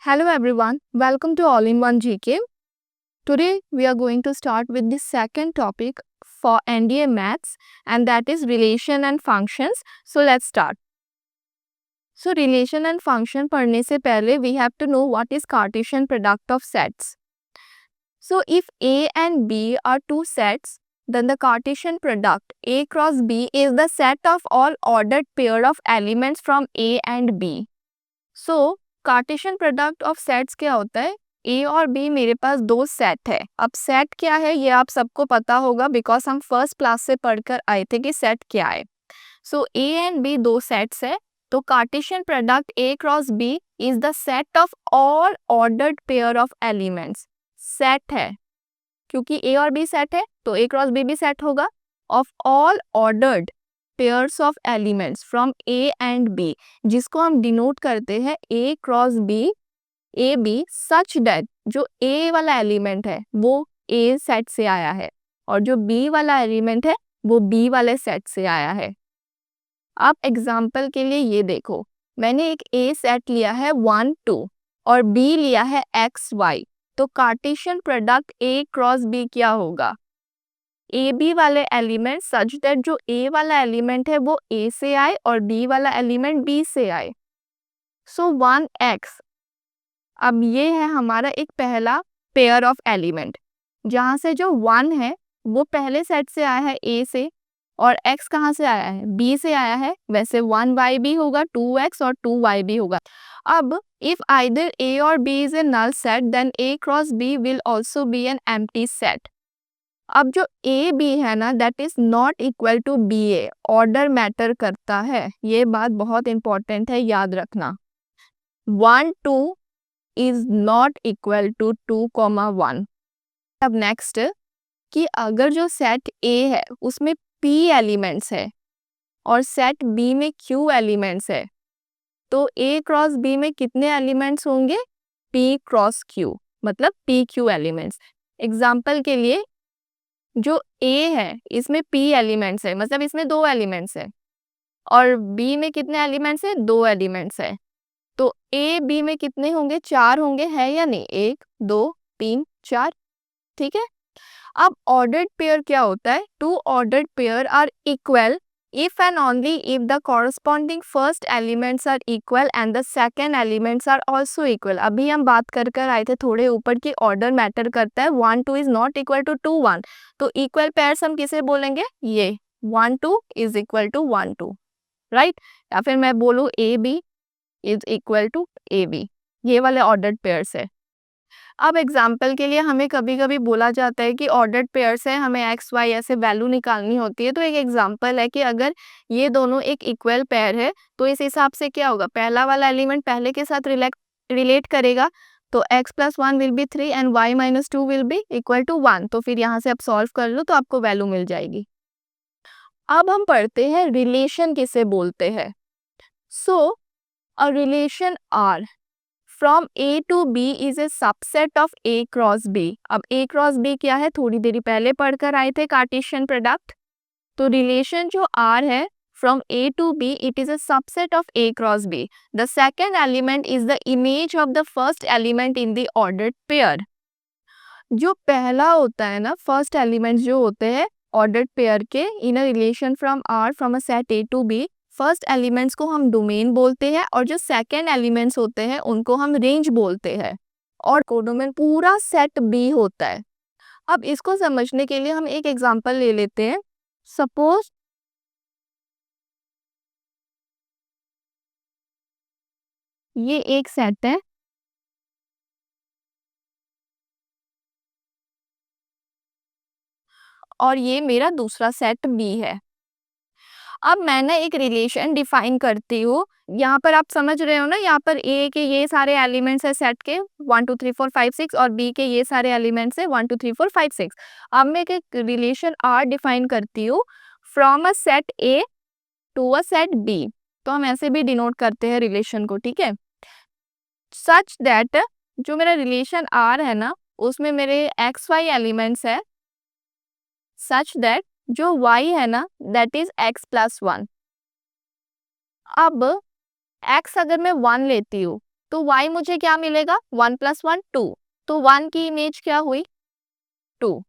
Hello everyone, welcome to All in One GK. Today we are going to start with the second topic for NDA Maths, and that is relation and functions. So let's start. So relation and function पढ़ने से पहले we have to know what is Cartesian product of sets. So if A and B are two sets, then the Cartesian product A cross B is the set of all ordered pair of elements from A and B. So Cartesian product of sets क्या होता है? ए और B मेरे पास दो set है. अब set क्या है ये आप सबको पता होगा बिकॉज हम फर्स्ट क्लास से पढ़कर आए थे कि सेट क्या है. सो ए एंड बी दो सेट्स है, तो Cartesian product A cross B is the set of all ordered pair of elements. Set है क्योंकि ए और बी सेट है तो ए क्रॉस बी भी सेट होगा. Of all ordered pairs of elements from A and B, जिसको हम denote करते हैं A cross B, A B, such that जो ए वाला एलिमेंट है वो ए सेट से आया है और जो बी वाला एलिमेंट है वो बी वाले सेट से आया है. आप एग्जाम्पल के लिए ये देखो, मैंने एक ए सेट लिया है 1 2 और बी लिया है एक्स वाई, तो Cartesian product A cross B क्या होगा? ए बी वाले एलिमेंट सच दैट जो ए वाला एलिमेंट है वो ए से आए और बी वाला एलिमेंट बी से आए. सो 1x, अब ये है हमारा एक पहला पेयर ऑफ एलिमेंट जहाँ से जो 1 है वो पहले सेट से आया है ए से और x कहाँ से आया है? b से आया है. वैसे 1y भी होगा, 2x और 2y भी होगा. अब इफ आइदर a और b is a null set then a cross b will also be an empty set. अब जो ए बी है ना that is not equal to B A. Order matter करता है, ये बात बहुत इंपॉर्टेंट है, याद रखना. 1 2 इज नॉट इक्वल टू 2, 1. अब नेक्स्ट कि अगर जो सेट ए है उसमें p एलिमेंट्स है और सेट b में q एलिमेंट्स है, तो a क्रॉस b में कितने एलिमेंट्स होंगे? p क्रॉस q, मतलब p q एलिमेंट्स. एग्जाम्पल के लिए जो A है इसमें P एलिमेंट्स है, मतलब इसमें 2 एलिमेंट्स है और B में कितने एलिमेंट्स है? 2 एलिमेंट्स है. तो A B में कितने होंगे? 4 होंगे, है या नहीं? 1 2 3 4. ठीक है. अब ऑर्डर्ड पेयर क्या होता है? Two ordered pair are equal if and only if the corresponding first elements are equal and the second elements are also equal. अभी हम बात कर आए थे थोड़े ऊपर कि ऑर्डर मैटर करता है. 1 2 इज नॉट इक्वल टू 2 1, तो इक्वल पेयर्स हम किसे बोलेंगे? ये 1 2 इज इक्वल टू 1 2, राइट. या फिर मैं बोलूँ A B is equal to A B, ये वाले ऑर्डर्ड पेयर्स है. अब एग्जाम्पल के लिए हमें कभी कभी बोला जाता है कि ऑर्डर्ड पेयर्स है, हमें एक्स वाई ऐसे वैल्यू निकालनी होती है. तो एक एग्जाम्पल है कि अगर ये दोनों एक इक्वल पेयर है तो इस हिसाब से क्या होगा? पहला वाला एलिमेंट पहले के साथ रिलेट करेगा, तो x plus 1 will be 3 and y minus 2 will be equal to 1. तो फिर यहाँ से आप सॉल्व कर लो तो आपको वैल्यू मिल जाएगी. अब हम पढ़ते हैं रिलेशन किसे बोलते हैं. So a relation R from A to B is a subset of A cross B. अब ए क्रॉस बी क्या है? थोड़ी देरी पहले पढ़कर आए थे, कार्टेशियन प्रोडक्ट. तो रिलेशन जो आर है from A to B, it is a subset of A cross B. The second element is the image of the first element in the ordered pair. जो पहला होता है ना, फर्स्ट एलिमेंट जो होते हैं ऑर्डर्ड पेयर के in a relation from R from a set A to B, first elements को हम डोमेन बोलते हैं और जो सेकेंड एलिमेंट्स होते हैं उनको हम रेंज बोलते हैं. और कोडोमेन पूरा सेट बी होता है. अब इसको समझने के लिए हम एक एग्जांपल ले लेते हैं. सपोज ये एक सेट है और ये मेरा दूसरा सेट बी है. अब मैंने एक रिलेशन डिफाइन करती हूँ. यहाँ पर आप समझ रहे हो ना, यहाँ पर ए के ये सारे एलिमेंट्स है सेट के 1 2 3 4 5 6 और बी के ये सारे एलिमेंट्स है 1 2 3 4 5 6. अब मैं एक रिलेशन आर डिफाइन करती हूँ from a set A to a set B. तो हम ऐसे भी डिनोट करते हैं रिलेशन को, ठीक है. सच दैट जो मेरा रिलेशन आर है ना उसमें मेरे एक्स वाई एलिमेंट्स है, सच दैट जो y है ना दैट इज x प्लस 1. अब x अगर मैं 1 लेती हूँ तो y मुझे क्या मिलेगा, 1 + 1 2, तो 1 की इमेज क्या हुई, 2।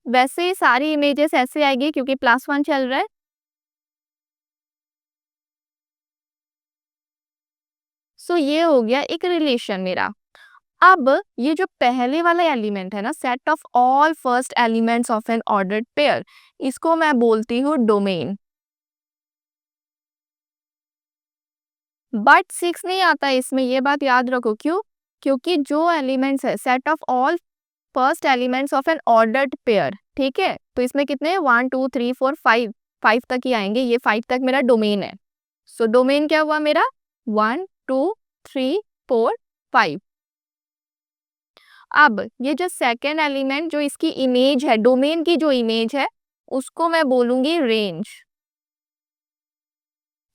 वैसे ही सारी इमेजेस ऐसे आएगी क्योंकि +1 चल रहा है। सो ये हो गया एक रिलेशन मेरा। अब ये जो पहले वाला एलिमेंट है ना, set of all first elements of N ordered pair, इसको मैं बोलती हूँ डोमेन। बट 6 नहीं आता इसमें, ये बात याद रखो। क्यों? क्योंकि जो एलिमेंट्स है set of all first elements of N ordered pair, ठीक है, तो इसमें कितने हैं, 1 2 3 4 5, 5 तक ही आएंगे, ये 5 तक मेरा डोमेन है। सो डोमेन क्या हुआ मेरा, 1 2 3 4 5। अब ये जो सेकेंड एलिमेंट, जो इसकी इमेज है, डोमेन की जो इमेज है, उसको मैं बोलूंगी रेंज।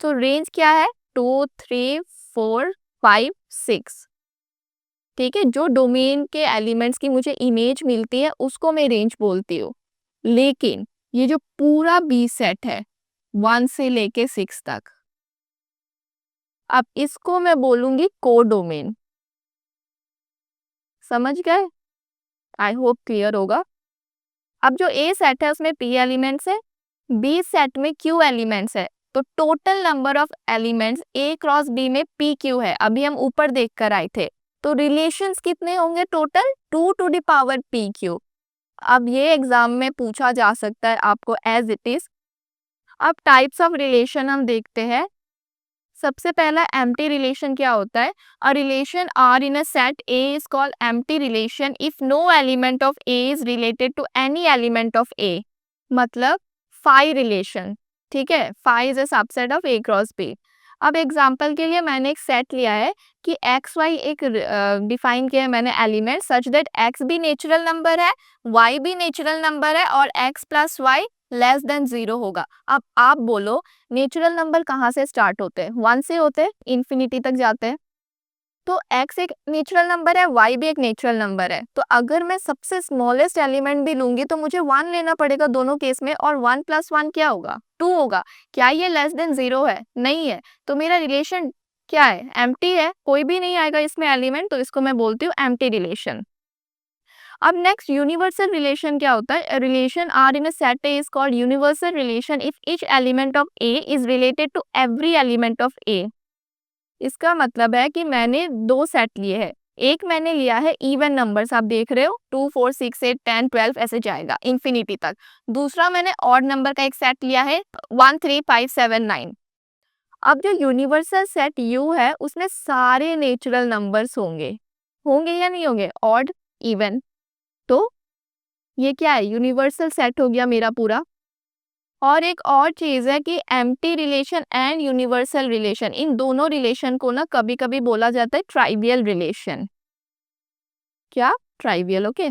तो रेंज क्या है, 2 3 4 5 6, ठीक है। जो डोमेन के एलिमेंट्स की मुझे इमेज मिलती है उसको मैं रेंज बोलती हूँ। लेकिन ये जो पूरा बी सेट है 1 से लेके 6 तक, अब इसको मैं बोलूंगी कोडोमेन। समझ गए? आई होप क्लियर होगा। अब जो ए सेट है उसमें पी एलिमेंट्स है, बी सेट में क्यू एलिमेंट्स है, तो total number of elements A cross B में पी क्यू है। अभी हम ऊपर देख कर आए थे, तो रिलेशंस कितने होंगे total, 2 to the power P Q. अब ये एग्जाम में पूछा जा सकता है आपको एज इट इज। अब टाइप्स ऑफ रिलेशन हम देखते हैं। सबसे पहला एम्प्टी रिलेशन क्या होता है, a relation R in a set A is called empty relation if no element of A is related to any element of A. मतलब फाई रिलेशन, ठीक है, phi is a subset of A cross B. अब example के लिए मैंने एक set लिया है कि एक्स वाई एक डिफाइन किया है मैंने एलिमेंट, सच दैट एक्स भी नेचुरल नंबर है, वाई भी नेचुरल नंबर है और x plus y less than 0 होगा। अब आप बोलो नेचुरल नंबर कहाँ से स्टार्ट होते हैं, 1 से होते हैं, इन्फिनिटी तक जाते हैं। तो x एक नेचुरल नंबर है, y भी एक नेचुरल नंबर है, तो अगर मैं सबसे स्मॉलेस्ट एलिमेंट भी लूंगी तो मुझे 1 लेना पड़ेगा दोनों केस में, और 1 + 1 क्या होगा, 2 होगा। क्या ये लेस देन 0 है? नहीं है। तो मेरा रिलेशन क्या है, एम्प्टी है, कोई भी नहीं आएगा इसमें एलिमेंट, तो इसको मैं बोलती हूँ एम्प्टी रिलेशन। अब नेक्स्ट यूनिवर्सल रिलेशन क्या होता है, relation R in a set A is called universal relation if each element of A is related to every element of A. इसका मतलब है कि मैंने दो सेट लिए हैं, एक मैंने लिया है इवन नंबर्स, आप देख रहे हो 2 4 6 8 10 12 ऐसे जाएगा इन्फिनिटी तक। दूसरा मैंने ऑड नंबर का एक सेट लिया है 1 3 5 7 9। अब जो यूनिवर्सल सेट यू है उसमें सारे नेचुरल नंबर्स होंगे, होंगे या नहीं होंगे, ऑड इवन। तो ये क्या है, यूनिवर्सल सेट हो गया मेरा पूरा। और एक और चीज है कि empty relation and universal relation, इन दोनों रिलेशन को ना कभी कभी बोला जाता है ट्राइवियल रिलेशन। क्या? Trivial, okay.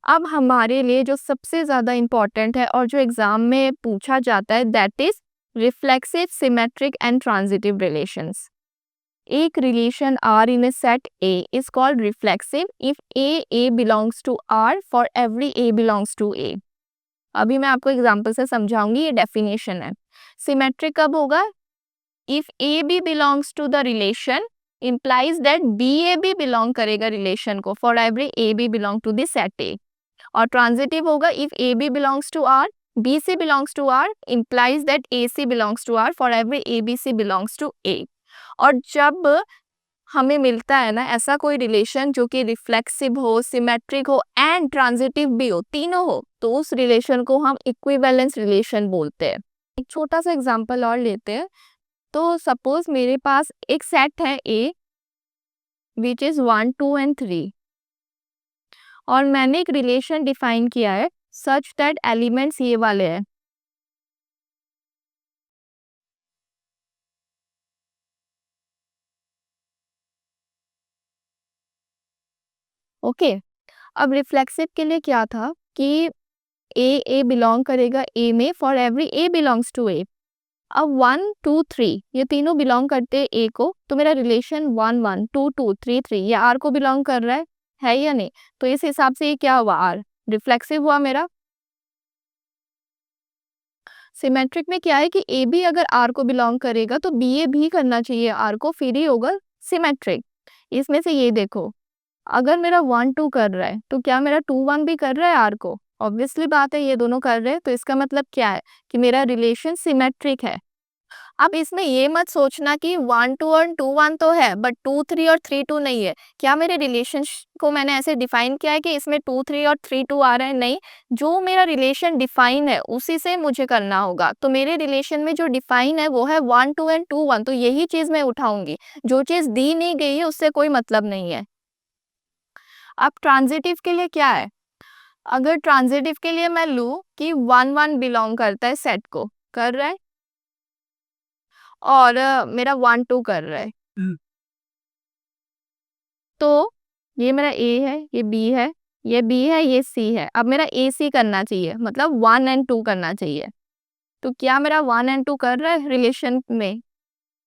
अब हमारे लिए जो सबसे ज्यादा इंपॉर्टेंट है और जो एग्जाम में पूछा जाता है, that is reflexive, symmetric and transitive relations. एक relation R in a set A is called reflexive if a belongs to R for every a belongs to A. अभी मैं आपको एग्जांपल से समझाऊंगी, ये डेफिनेशन है। सिमेट्रिक कब होगा, if a b belongs to the relation implies that b a भी belong करेगा रिलेशन को for every a b belong to the set A. और ट्रांजिटिव होगा if a b belongs to R, b c belongs to R, implies that a c belongs to R for every a b c belongs to A. और जब हमें मिलता है ना ऐसा कोई रिलेशन जो कि रिफ्लेक्सिव हो, सिमेट्रिक हो एंड ट्रांजिटिव भी हो, तीनों हो, तो उस रिलेशन को हम इक्विवेलेंस रिलेशन बोलते हैं। एक छोटा सा एग्जांपल और लेते हैं। तो सपोज मेरे पास एक सेट है ए विच इज 1 2 एंड 3, और मैंने एक रिलेशन डिफाइन किया है सच दैट एलिमेंट्स ये वाले हैं। ओके। अब रिफ्लेक्सिव के लिए क्या था कि ए बिलोंग करेगा ए में for every a belongs to A. अब 1 2 3 ये तीनों बिलोंग करते हैं ए को, तो मेरा रिलेशन 1 1 2 2 3 3 ये आर को बिलोंग कर रहा है या नहीं? तो इस हिसाब से ये क्या हुआ, आर रिफ्लेक्सिव हुआ मेरा। सिमेट्रिक में क्या है कि ए भी अगर आर को बिलोंग करेगा तो बी ए भी करना चाहिए आर को, फिर ही होगा सिमेट्रिक। इसमें से ये देखो, अगर मेरा 1 2 कर रहा है तो क्या मेरा 2 1 भी कर रहा है आर को? ऑब्वियसली बात है ये दोनों कर रहे हैं, तो इसका मतलब क्या है कि मेरा रिलेशन सिमेट्रिक है। अब इसमें ये मत सोचना कि 1 2 और 2 1 तो है बट 2 3 और 3 2 नहीं है। क्या मेरे रिलेशन को मैंने ऐसे डिफाइन किया है कि इसमें 2 3 और 3 2 आ रहे हैं? नहीं, जो मेरा रिलेशन डिफाइन है उसी से मुझे करना होगा। तो मेरे रिलेशन में जो डिफाइन है वो है 1 2 एंड 2 1, तो यही चीज मैं उठाऊंगी। जो चीज दी नहीं गई है उससे कोई मतलब नहीं है। अब ट्रांजिटिव के लिए क्या है? अगर ट्रांजिटिव के लिए मैं लूं कि 1 1 बिलोंग करता है सेट को, कर रहा है, और मेरा 1 2 कर रहा है, तो ये मेरा ए है, ये बी है, ये बी है, ये सी है। अब मेरा ए सी करना चाहिए, मतलब 1 एंड 2 करना चाहिए। तो क्या मेरा 1 एंड 2 कर रहा है रिलेशन में?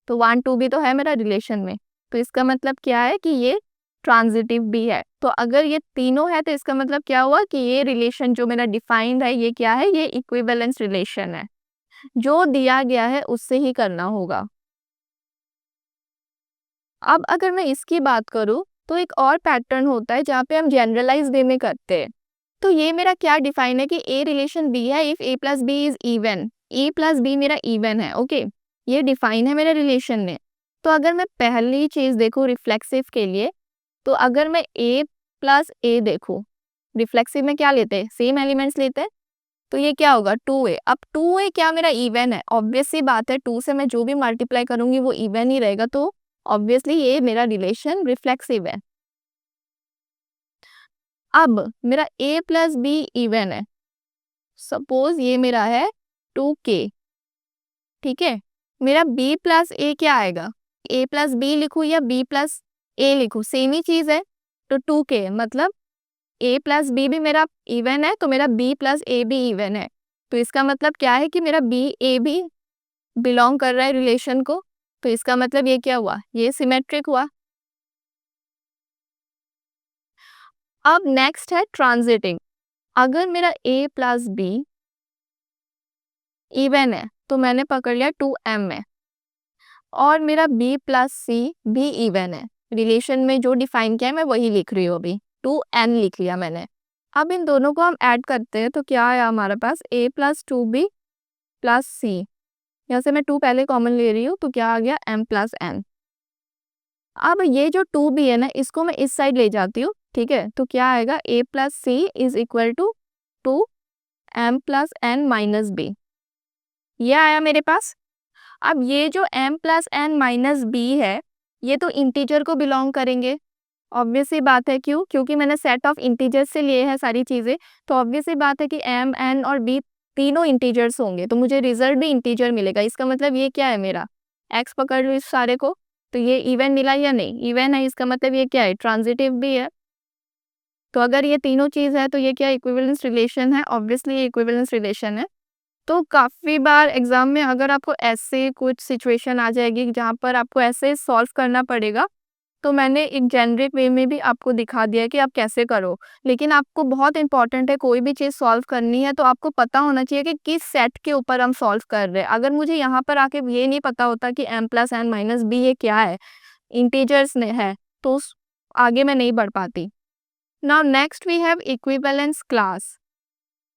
तो 1 2 भी तो है मेरा रिलेशन में। तो इसका मतलब क्या है कि ये ट्रांजिटिव भी है। तो अगर ये तीनों है तो इसका मतलब क्या हुआ कि ये रिलेशन जो मेरा डिफाइंड है ये क्या है? ये इक्विवेलेंस रिलेशन है। जो दिया गया है उससे ही करना होगा। अब अगर मैं इसकी बात करूं तो एक और पैटर्न होता है जहाँ पे हम जनरलाइज वे में करते हैं। तो ये मेरा क्या डिफाइन है कि ए रिलेशन बी है if A plus B is even, A plus B मेरा इवन है। ओके, ये डिफाइन है मेरे रिलेशन में। तो अगर मैं पहली चीज देखूं रिफ्लेक्सिव के लिए, तो अगर मैं ए प्लस ए देखूं, रिफ्लेक्सिव में क्या लेते हैं? सेम एलिमेंट्स लेते हैं। तो ये क्या होगा? 2a। अब 2a क्या मेरा इवन है? ऑब्वियस सी बात है, 2 से मैं जो भी मल्टीप्लाई करूंगी वो इवन ही रहेगा, तो ऑब्वियसली ये मेरा रिलेशन रिफ्लेक्सिव है। अब मेरा a प्लस बी इवन है, सपोज ये मेरा है 2k, ठीक है। मेरा b प्लस a क्या आएगा? a प्लस बी लिखूं या b प्लस a लिखूं? सेम ही चीज है। तो 2k मतलब a प्लस बी भी मेरा इवन है, तो मेरा b प्लस a भी इवन है। तो इसका मतलब क्या है कि मेरा b a भी बिलोंग कर रहा है रिलेशन को। तो इसका मतलब ये क्या हुआ? ये सिमेट्रिक हुआ। अब नेक्स्ट है ट्रांजिटिंग। अगर मेरा a प्लस बी इवन है तो मैंने पकड़ लिया 2m में, और मेरा b प्लस सी भी इवन है। रिलेशन में जो डिफाइन किया है मैं वही लिख रही हूँ अभी, 2n लिख लिया मैंने। अब इन दोनों को हम ऐड करते हैं तो क्या आया हमारे पास? a प्लस 2b प्लस सी। यहाँ से मैं 2 पहले कॉमन ले रही हूँ तो क्या आ गया? m plus n। अब ये जो 2b है ना, इसको मैं इस साइड ले जाती हूँ, ठीक है। तो क्या आएगा? a plus c is equal to 2m plus n minus b। ये आया मेरे पास। अब ये जो m plus n minus b है, ये तो इंटीजर को बिलोंग करेंगे। ऑब्वियस सी बात है, क्यों? क्योंकि मैंने सेट ऑफ इंटीजर से लिए हैं सारी चीज़ें। तो ऑब्वियस सी बात है कि m n और b तीनों इंटीजर्स होंगे, तो मुझे रिजल्ट भी इंटीजर मिलेगा। इसका मतलब ये क्या है मेरा? x पकड़ लो इस सारे को, तो ये इवन मिला या नहीं? इवन है, इसका मतलब ये क्या है? ट्रांजिटिव भी है। तो अगर ये तीनों चीज़ है तो ये क्या इक्विवेलेंस रिलेशन है? ऑब्वियसली ये इक्विवेलेंस रिलेशन है। तो काफ़ी बार एग्जाम में अगर आपको ऐसे कुछ सिचुएशन आ जाएगी जहाँ पर आपको ऐसे सॉल्व करना पड़ेगा, तो मैंने एक जेनरिक वे में भी आपको दिखा दिया है कि आप कैसे करो। लेकिन आपको बहुत इंपॉर्टेंट है, कोई भी चीज़ सॉल्व करनी है तो आपको पता होना चाहिए कि किस सेट के ऊपर हम सॉल्व कर रहे हैं। अगर मुझे यहाँ पर आके ये नहीं पता होता कि m plus n minus b ये क्या है, इंटीजर्स ने है, तो आगे मैं नहीं बढ़ पाती। Now next we have equivalence class.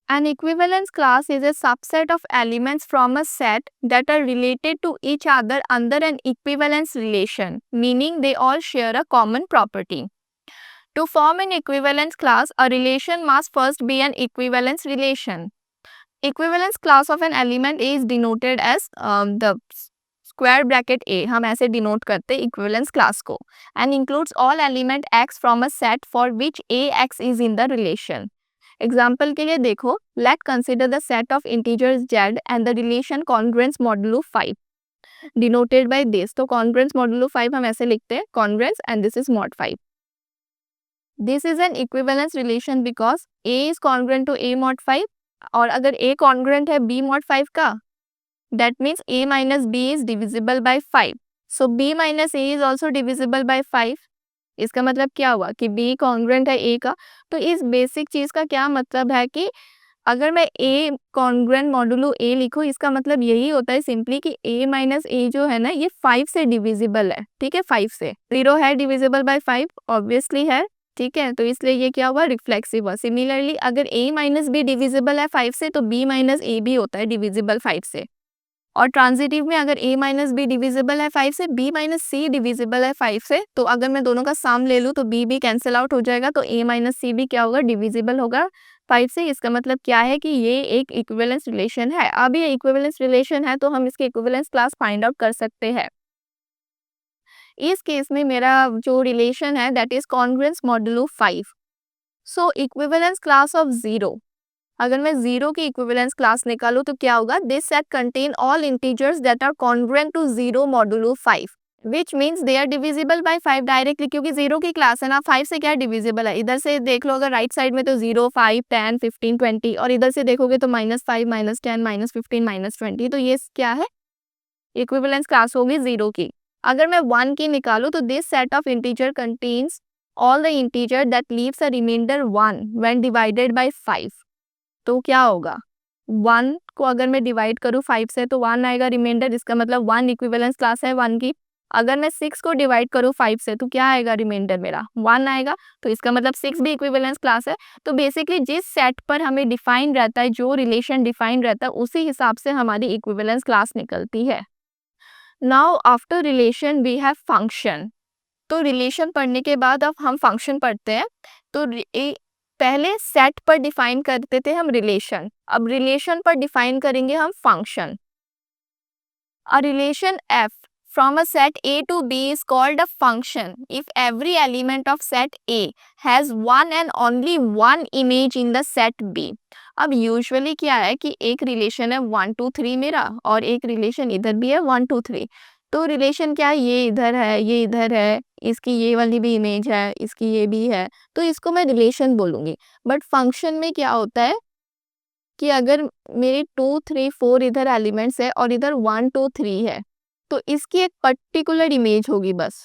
An equivalence class is a subset of elements from a set that are related to each other under an equivalence relation, meaning they all share a common property. To form an equivalence class, a relation must first be an equivalence relation. Equivalence class of an element A is denoted as the square bracket A, हम ऐसे denote करते हैं equivalence class को, and includes all element x from a set for which ax is in the relation. Example के लिए देखो, let consider the set of integers z and the relation congruence modulo 5 denoted by this. तो congruence modulo 5 हम ऐसे लिखते हैं, congruence and this is mod 5। This is an equivalence relation because a is congruent to a mod 5, और अगर a congruent है b mod 5 का, that means a minus b is divisible by 5, so b minus a is also divisible by 5। इसका मतलब क्या हुआ कि b congruent है a का। तो इस बेसिक चीज का क्या मतलब है कि अगर मैं a कॉन्ग्रुएंट मॉडुलो a लिखूं, इसका मतलब यही होता है सिंपली कि a माइनस a जो है ना, ये 5 से डिविजिबल है, ठीक है, 5 से। 0 है डिविजिबल बाय 5, ऑब्वियसली है, ठीक है, तो इसलिए ये क्या हुआ, रिफ्लेक्सिव हुआ। सिमिलरली अगर a माइनस b डिविजिबल है 5 से, तो b माइनस a भी होता है डिविजिबल 5 से। और ट्रांजिटिव में अगर a माइनस बी डिविजिबल है 5 से, b माइनस सी डिविजिबल है 5 से, तो अगर मैं दोनों का सम ले लूँ तो b भी कैंसिल आउट हो जाएगा, तो a माइनस सी भी क्या होगा, डिविजिबल होगा 5 से। इसका मतलब क्या है कि ये एक इक्विवेलेंस रिलेशन है। अब ये इक्विवेलेंस रिलेशन है तो हम इसके इक्विवेलेंस क्लास फाइंड आउट कर सकते हैं। इस केस में मेरा जो रिलेशन है that is congruence modulo 5। So equivalence class of 0, अगर मैं 0 की इक्विवेलेंस क्लास निकालूं तो क्या होगा, this set contain all integers that are congruent to 0 modulo 5, which means they are divisible by 5 directly, क्योंकि 0 की क्लास है ना, 5 से क्या डिविजिबल है। इधर से देख लो, अगर राइट साइड में तो 0, 5, 10, 15, 20, और इधर से देखोगे तो -5, -10, -15, -20, तो ये क्या है, इक्विवेलेंस क्लास होगी 0 की। अगर मैं 1 की निकालूं तो this set of integer contains all the integer that leaves a remainder 1 when divided by 5। तो क्या होगा, 1 को अगर मैं डिवाइड करूँ 5 से तो 1 आएगा रिमाइंडर, इसका मतलब 1 इक्विवेलेंस क्लास है 1 की। अगर मैं 6 को डिवाइड करूँ 5 से तो क्या आएगा रिमाइंडर मेरा, 1 आएगा, तो इसका मतलब 6 भी इक्विवेलेंस क्लास है। तो बेसिकली जिस सेट पर हमें डिफाइन रहता है, जो रिलेशन डिफाइन रहता है, उसी हिसाब से हमारी इक्विवेलेंस क्लास निकलती है। Now after relation we have function. तो रिलेशन पढ़ने के बाद अब हम फंक्शन पढ़ते हैं। तो पहले सेट पर डिफाइन करते थे हम रिलेशन, अब रिलेशन पर डिफाइन करेंगे हम function. A relation f from a set A to B is called a function if every element of set A has one and only one image in the set B। अब usually क्या है कि एक relation है 1 2 3 मेरा, और एक relation इधर भी है 1 2 3। तो रिलेशन क्या है, ये इधर है, ये इधर है, इसकी ये वाली भी इमेज है, इसकी ये भी है, तो इसको मैं रिलेशन बोलूंगी। बट फंक्शन में क्या होता है कि अगर मेरे 2 3 4 इधर एलिमेंट्स है और इधर 1 2 3 है, तो इसकी एक पर्टिकुलर इमेज होगी बस,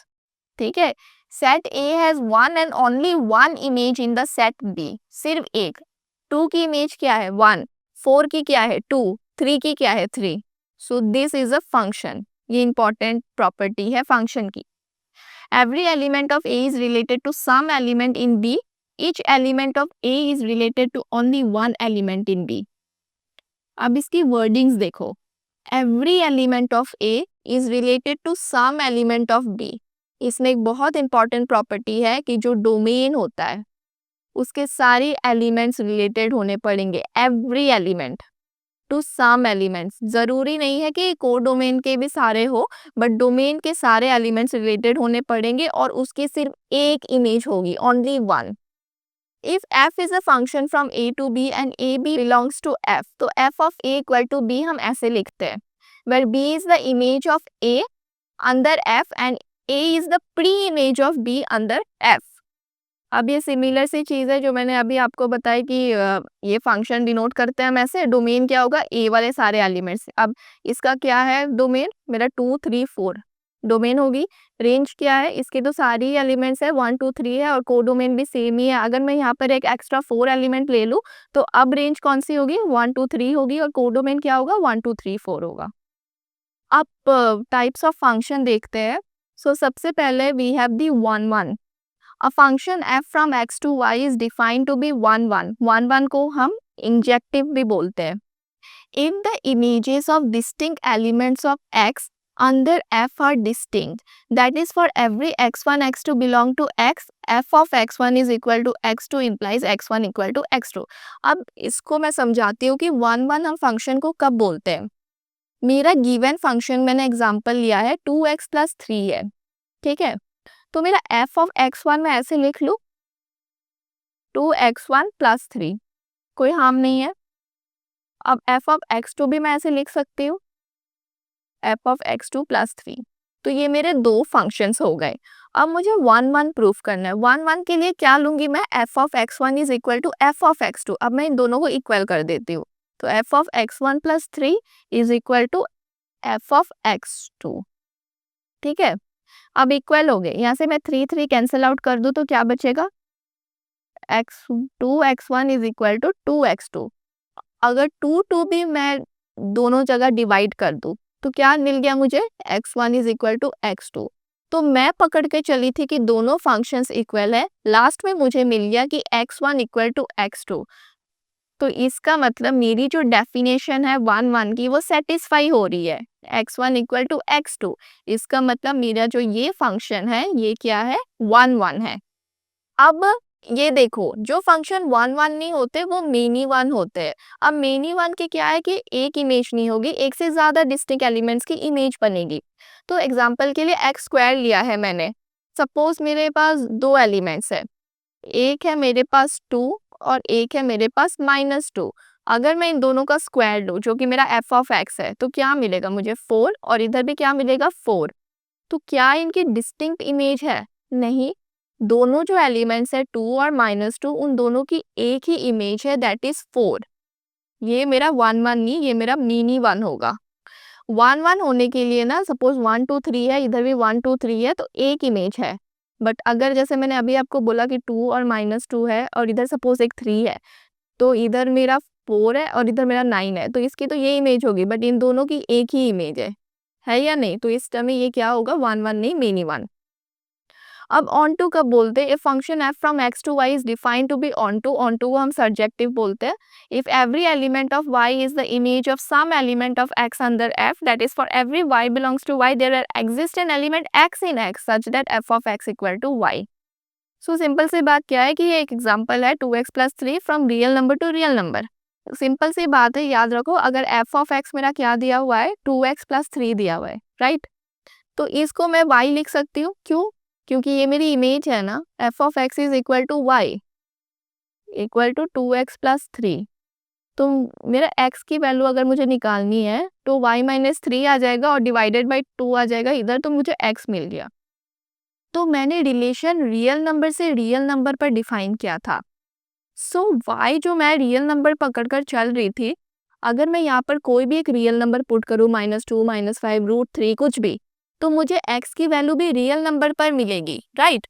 ठीक है। Set A has one and only one image in the set B, सिर्फ एक। 2 की इमेज क्या है 1, 4 की क्या है 2, 3 की क्या है 3। So this is a function, ये इंपॉर्टेंट प्रॉपर्टी है फंक्शन की। Every element of A is related to some element in B. Each element of A is related to only one element in B. अब इसकी wordings देखो, Every element of A is related to some element of B. इसमें एक बहुत important property है कि जो domain होता है उसके सारे एलिमेंट्स रिलेटेड होने पड़ेंगे। Every element to some elements, जरूरी नहीं है कि को डोमेन के भी सारे हो, बट डोमेन के सारे एलिमेंट्स रिलेटेड होने पड़ेंगे और उसकी सिर्फ एक इमेज होगी, only one. If f is a function from a to b and a b belongs to f, तो f of a equal to b हम ऐसे लिखते हैं, where b is the image of a under f and a is the pre image of b under f। अब ये similar सी चीज़ है जो मैंने अभी आपको बताई कि ये फंक्शन डिनोट करते हैं हम ऐसे। डोमेन क्या होगा, ए वाले सारे एलिमेंट्स। अब इसका क्या है डोमेन, मेरा 2 3 4 डोमेन होगी। रेंज क्या है, इसके तो सारी एलिमेंट्स है 1 2 3 है, और को डोमेन भी सेम ही है। अगर मैं यहाँ पर एक एक्स्ट्रा 4 एलिमेंट ले लूँ तो अब रेंज कौन सी होगी, 1 2 3 होगी, और को डोमेन क्या होगा 1 2 3 4 होगा। अब टाइप्स ऑफ फंक्शन देखते हैं। सो सबसे पहले we have the 1 1। A function f from x to y is defined to be 1 1। 1 1 को हम इंजेक्टिव भी बोलते हैं। If the images of distinct elements of x under f are distinct, that is for every x1 x2 belong to x, f of x1 is equal to x2 implies x1 equal to x2। अब इसको मैं समझाती हूँ कि 1 1 हम function को कब बोलते हैं। मेरा गिवन फंक्शन मैंने एग्जांपल लिया है 2x + 3 है, ठीक है। तो मेरा f ऑफ x1 मैं ऐसे लिख लूँ 2x1 + 3, कोई हार्म नहीं है। अब f ऑफ x2 भी मैं ऐसे लिख सकती हूँ f ऑफ x2 + 3। तो ये मेरे दो फंक्शंस हो गए। अब मुझे 1 1 प्रूफ करना है। 1 1 के लिए क्या लूंगी मैं, f of x1 is equal to f of x2। अब मैं इन दोनों को इक्वल कर देती हूँ, तो f of x1 + 3 is equal to f of x2, ठीक है। अब इक्वल हो गए, यहाँ से मैं 3 3 कैंसिल आउट कर दूं तो क्या बचेगा, x2 x1 is equal to 2x2। अगर 2 भी मैं दोनों जगह डिवाइड कर दूँ तो क्या मिल गया मुझे, x1 is equal to x2। तो मैं पकड़ के चली थी कि दोनों फंक्शंस इक्वल है, लास्ट में मुझे मिल गया कि x1 इक्वल टू x2। तो इसका मतलब मेरी जो डेफिनेशन है 1 1 की वो सेटिस्फाई हो रही है, x1 इक्वल टू x2। इसका मतलब मेरा जो ये फंक्शन है ये क्या है, 1 1 है। अब ये देखो, जो फंक्शन 1 1 नहीं होते वो मेनी वन होते हैं। अब मेनी वन के क्या है कि एक इमेज नहीं होगी, एक से ज्यादा डिस्टिंक्ट एलिमेंट्स की इमेज बनेगी। तो एग्जांपल के लिए एक्स स्क्वायर लिया है मैंने। सपोज मेरे पास दो एलिमेंट्स है, एक है मेरे पास 2 और एक है मेरे पास -2। अगर मैं इन दोनों का स्क्वायर लूँ जो कि मेरा f ऑफ x है, तो क्या मिलेगा मुझे 4, और इधर भी क्या मिलेगा 4। तो क्या इनकी डिस्टिंक्ट इमेज है, नहीं। दोनों जो एलिमेंट्स है 2 और -2, उन दोनों की एक ही इमेज है, दैट इज 4। ये मेरा 1 1 नहीं, ये मेरा मिनी वन होगा। 1 1 होने के लिए ना, सपोज 1 2 3 है, इधर भी 1 2 3 है, तो एक इमेज है। बट अगर जैसे मैंने अभी आपको बोला कि 2 और -2 है और इधर सपोज एक 3 है, तो इधर मेरा 4 है और इधर मेरा 9 है, तो इसकी तो ये इमेज होगी, बट इन दोनों की एक ही इमेज है या नहीं। तो इस टाइम में ये क्या होगा, 1 1 नहीं, मेनी वन। अब ऑन टू कब बोलते हैं, function f from x to y is defined to be onto को हम सर्जेक्टिव बोलते हैं। If every element of y is the image of some element of x under f, that is for every y belongs to y there exist an element x in x such that f of x equal to y. So simple सी बात क्या है कि ये एक example है 2x+3 from real number to real number. Simple सी बात है, याद रखो, अगर एफ ऑफ एक्स मेरा क्या दिया हुआ है, 2x+3 दिया हुआ है, राइट। तो इसको मैं y लिख सकती हूँ, क्यों, क्योंकि ये मेरी इमेज है ना, f of x is equal to y equal to 2x+3। तो मेरा x की वैल्यू अगर मुझे निकालनी है तो y-3 आ जाएगा और डिवाइडेड बाई 2 आ जाएगा इधर, तो मुझे x मिल गया। तो मैंने रिलेशन रियल नंबर से रियल नंबर पर डिफाइन किया था। सो y जो मैं रियल नंबर पकड़कर चल रही थी, अगर मैं यहाँ पर कोई भी एक रियल नंबर पुट करूँ, -2 -5 √3 कुछ भी, तो मुझे x की वैल्यू भी रियल नंबर पर मिलेगी, राइट।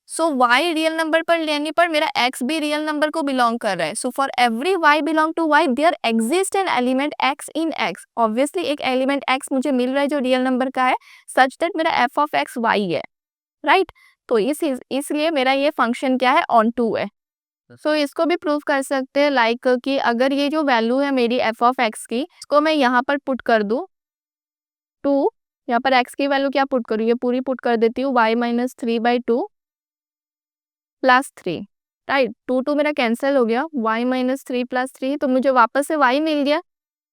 सो y रियल नंबर पर लेने पर मेरा x भी रियल नंबर को बिलोंग कर रहा है। So for every y belong to y there exist an element x in x। Obviously एक एलिमेंट x मुझे मिल रहा है जो रियल नंबर का है, सच दैट मेरा f ऑफ x y है, राइट। तो इसलिए मेरा ये फंक्शन क्या है, ऑन टू है। सो इसको भी प्रूव कर सकते हैं, लाइक कि अगर ये जो वैल्यू है मेरी एफ ऑफ एक्स की, इसको मैं यहाँ पर पुट कर दूँ 2, यहाँ पर एक्स की वैल्यू क्या पुट करूँ, ये पूरी पुट कर देती हूँ, y-3/2 प्लस 3, राइट। 2 मेरा कैंसिल हो गया, y-3 प्लस 3, तो मुझे वापस से y मिल गया।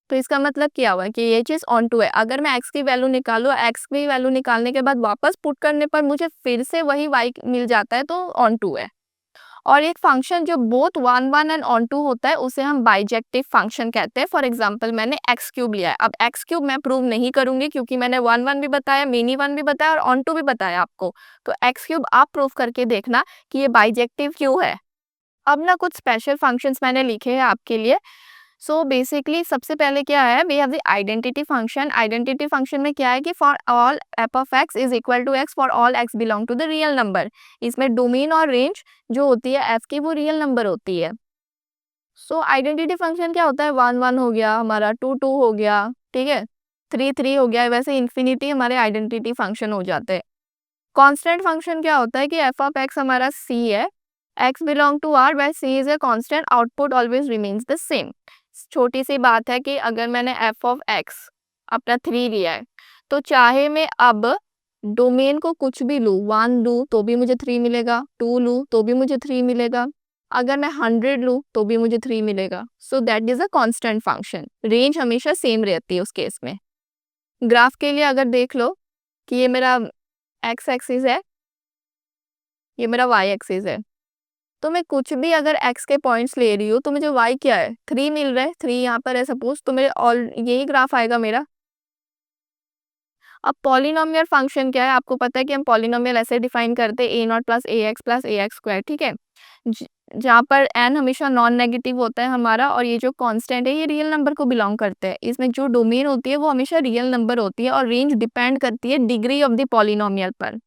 तो इसका मतलब क्या हुआ कि ये चीज़ ऑन टू है। अगर मैं x की वैल्यू निकालूँ, x की वैल्यू निकालने के बाद वापस पुट करने पर मुझे फिर से वही y मिल जाता है, तो ऑन टू है। और एक फंक्शन जो बोथ 1 1 एंड ऑन टू होता है उसे हम बाइजेक्टिव फंक्शन कहते हैं। फॉर एग्जांपल मैंने एक्स क्यूब लिया है, अब एक्स क्यूब मैं प्रूव नहीं करूंगी क्योंकि मैंने 1 1 भी बताया, मिनी वन भी बताया और ऑन टू भी बताया आपको। तो एक्स क्यूब आप प्रूव करके देखना कि ये बाइजेक्टिव क्यों है। अब ना कुछ स्पेशल फंक्शंस मैंने लिखे हैं आपके लिए। सो बेसिकली सबसे पहले क्या है, we have the identity function. Identity function में क्या है कि for all f of x is equal to x for all x belong to the real number. इसमें डोमेन और रेंज जो होती है एफ की वो रियल नंबर होती है। सो आइडेंटिटी फंक्शन क्या होता है, 1 1 हो गया हमारा, 2 2 हो गया, ठीक है, 3 3 हो गया, वैसे इन्फिनिटी हमारे आइडेंटिटी फंक्शन हो जाते हैं। कांस्टेंट फंक्शन क्या होता है कि एफ ऑफ एक्स हमारा सी है, x belong to R where c is a constant, output always remains the same. छोटी सी बात है कि अगर मैंने एफ ऑफ एक्स अपना 3 लिया है, तो चाहे मैं अब डोमेन को कुछ भी लूँ, 1 लूँ तो भी मुझे 3 मिलेगा, 2 लूँ तो भी मुझे 3 मिलेगा, अगर मैं 100 लूँ तो भी मुझे 3 मिलेगा। So that is a constant function. Range हमेशा सेम रहती है उस केस में। ग्राफ के लिए अगर देख लो कि ये मेरा एक्स एक्सिस है, ये मेरा वाई एक्सिस है, तो मैं कुछ भी अगर x के पॉइंट्स ले रही हूँ तो मुझे y क्या है, 3 मिल रहा है, 3 यहाँ पर है सपोज, तो मेरे ऑल यही ग्राफ आएगा मेरा। अब पॉलिनोमियल फंक्शन क्या है, आपको पता है कि हम पॉलिनोमियल ऐसे डिफाइन करते हैं a0 प्लस ax स्क्वायर, ठीक है, जहाँ पर n हमेशा नॉन नेगेटिव होता है हमारा, और ये जो कांस्टेंट है ये रियल नंबर को बिलोंग करते हैं। इसमें जो डोमेन होती है वो हमेशा रियल नंबर होती है और रेंज डिपेंड करती है डिग्री ऑफ द पॉलिनोमियल पर।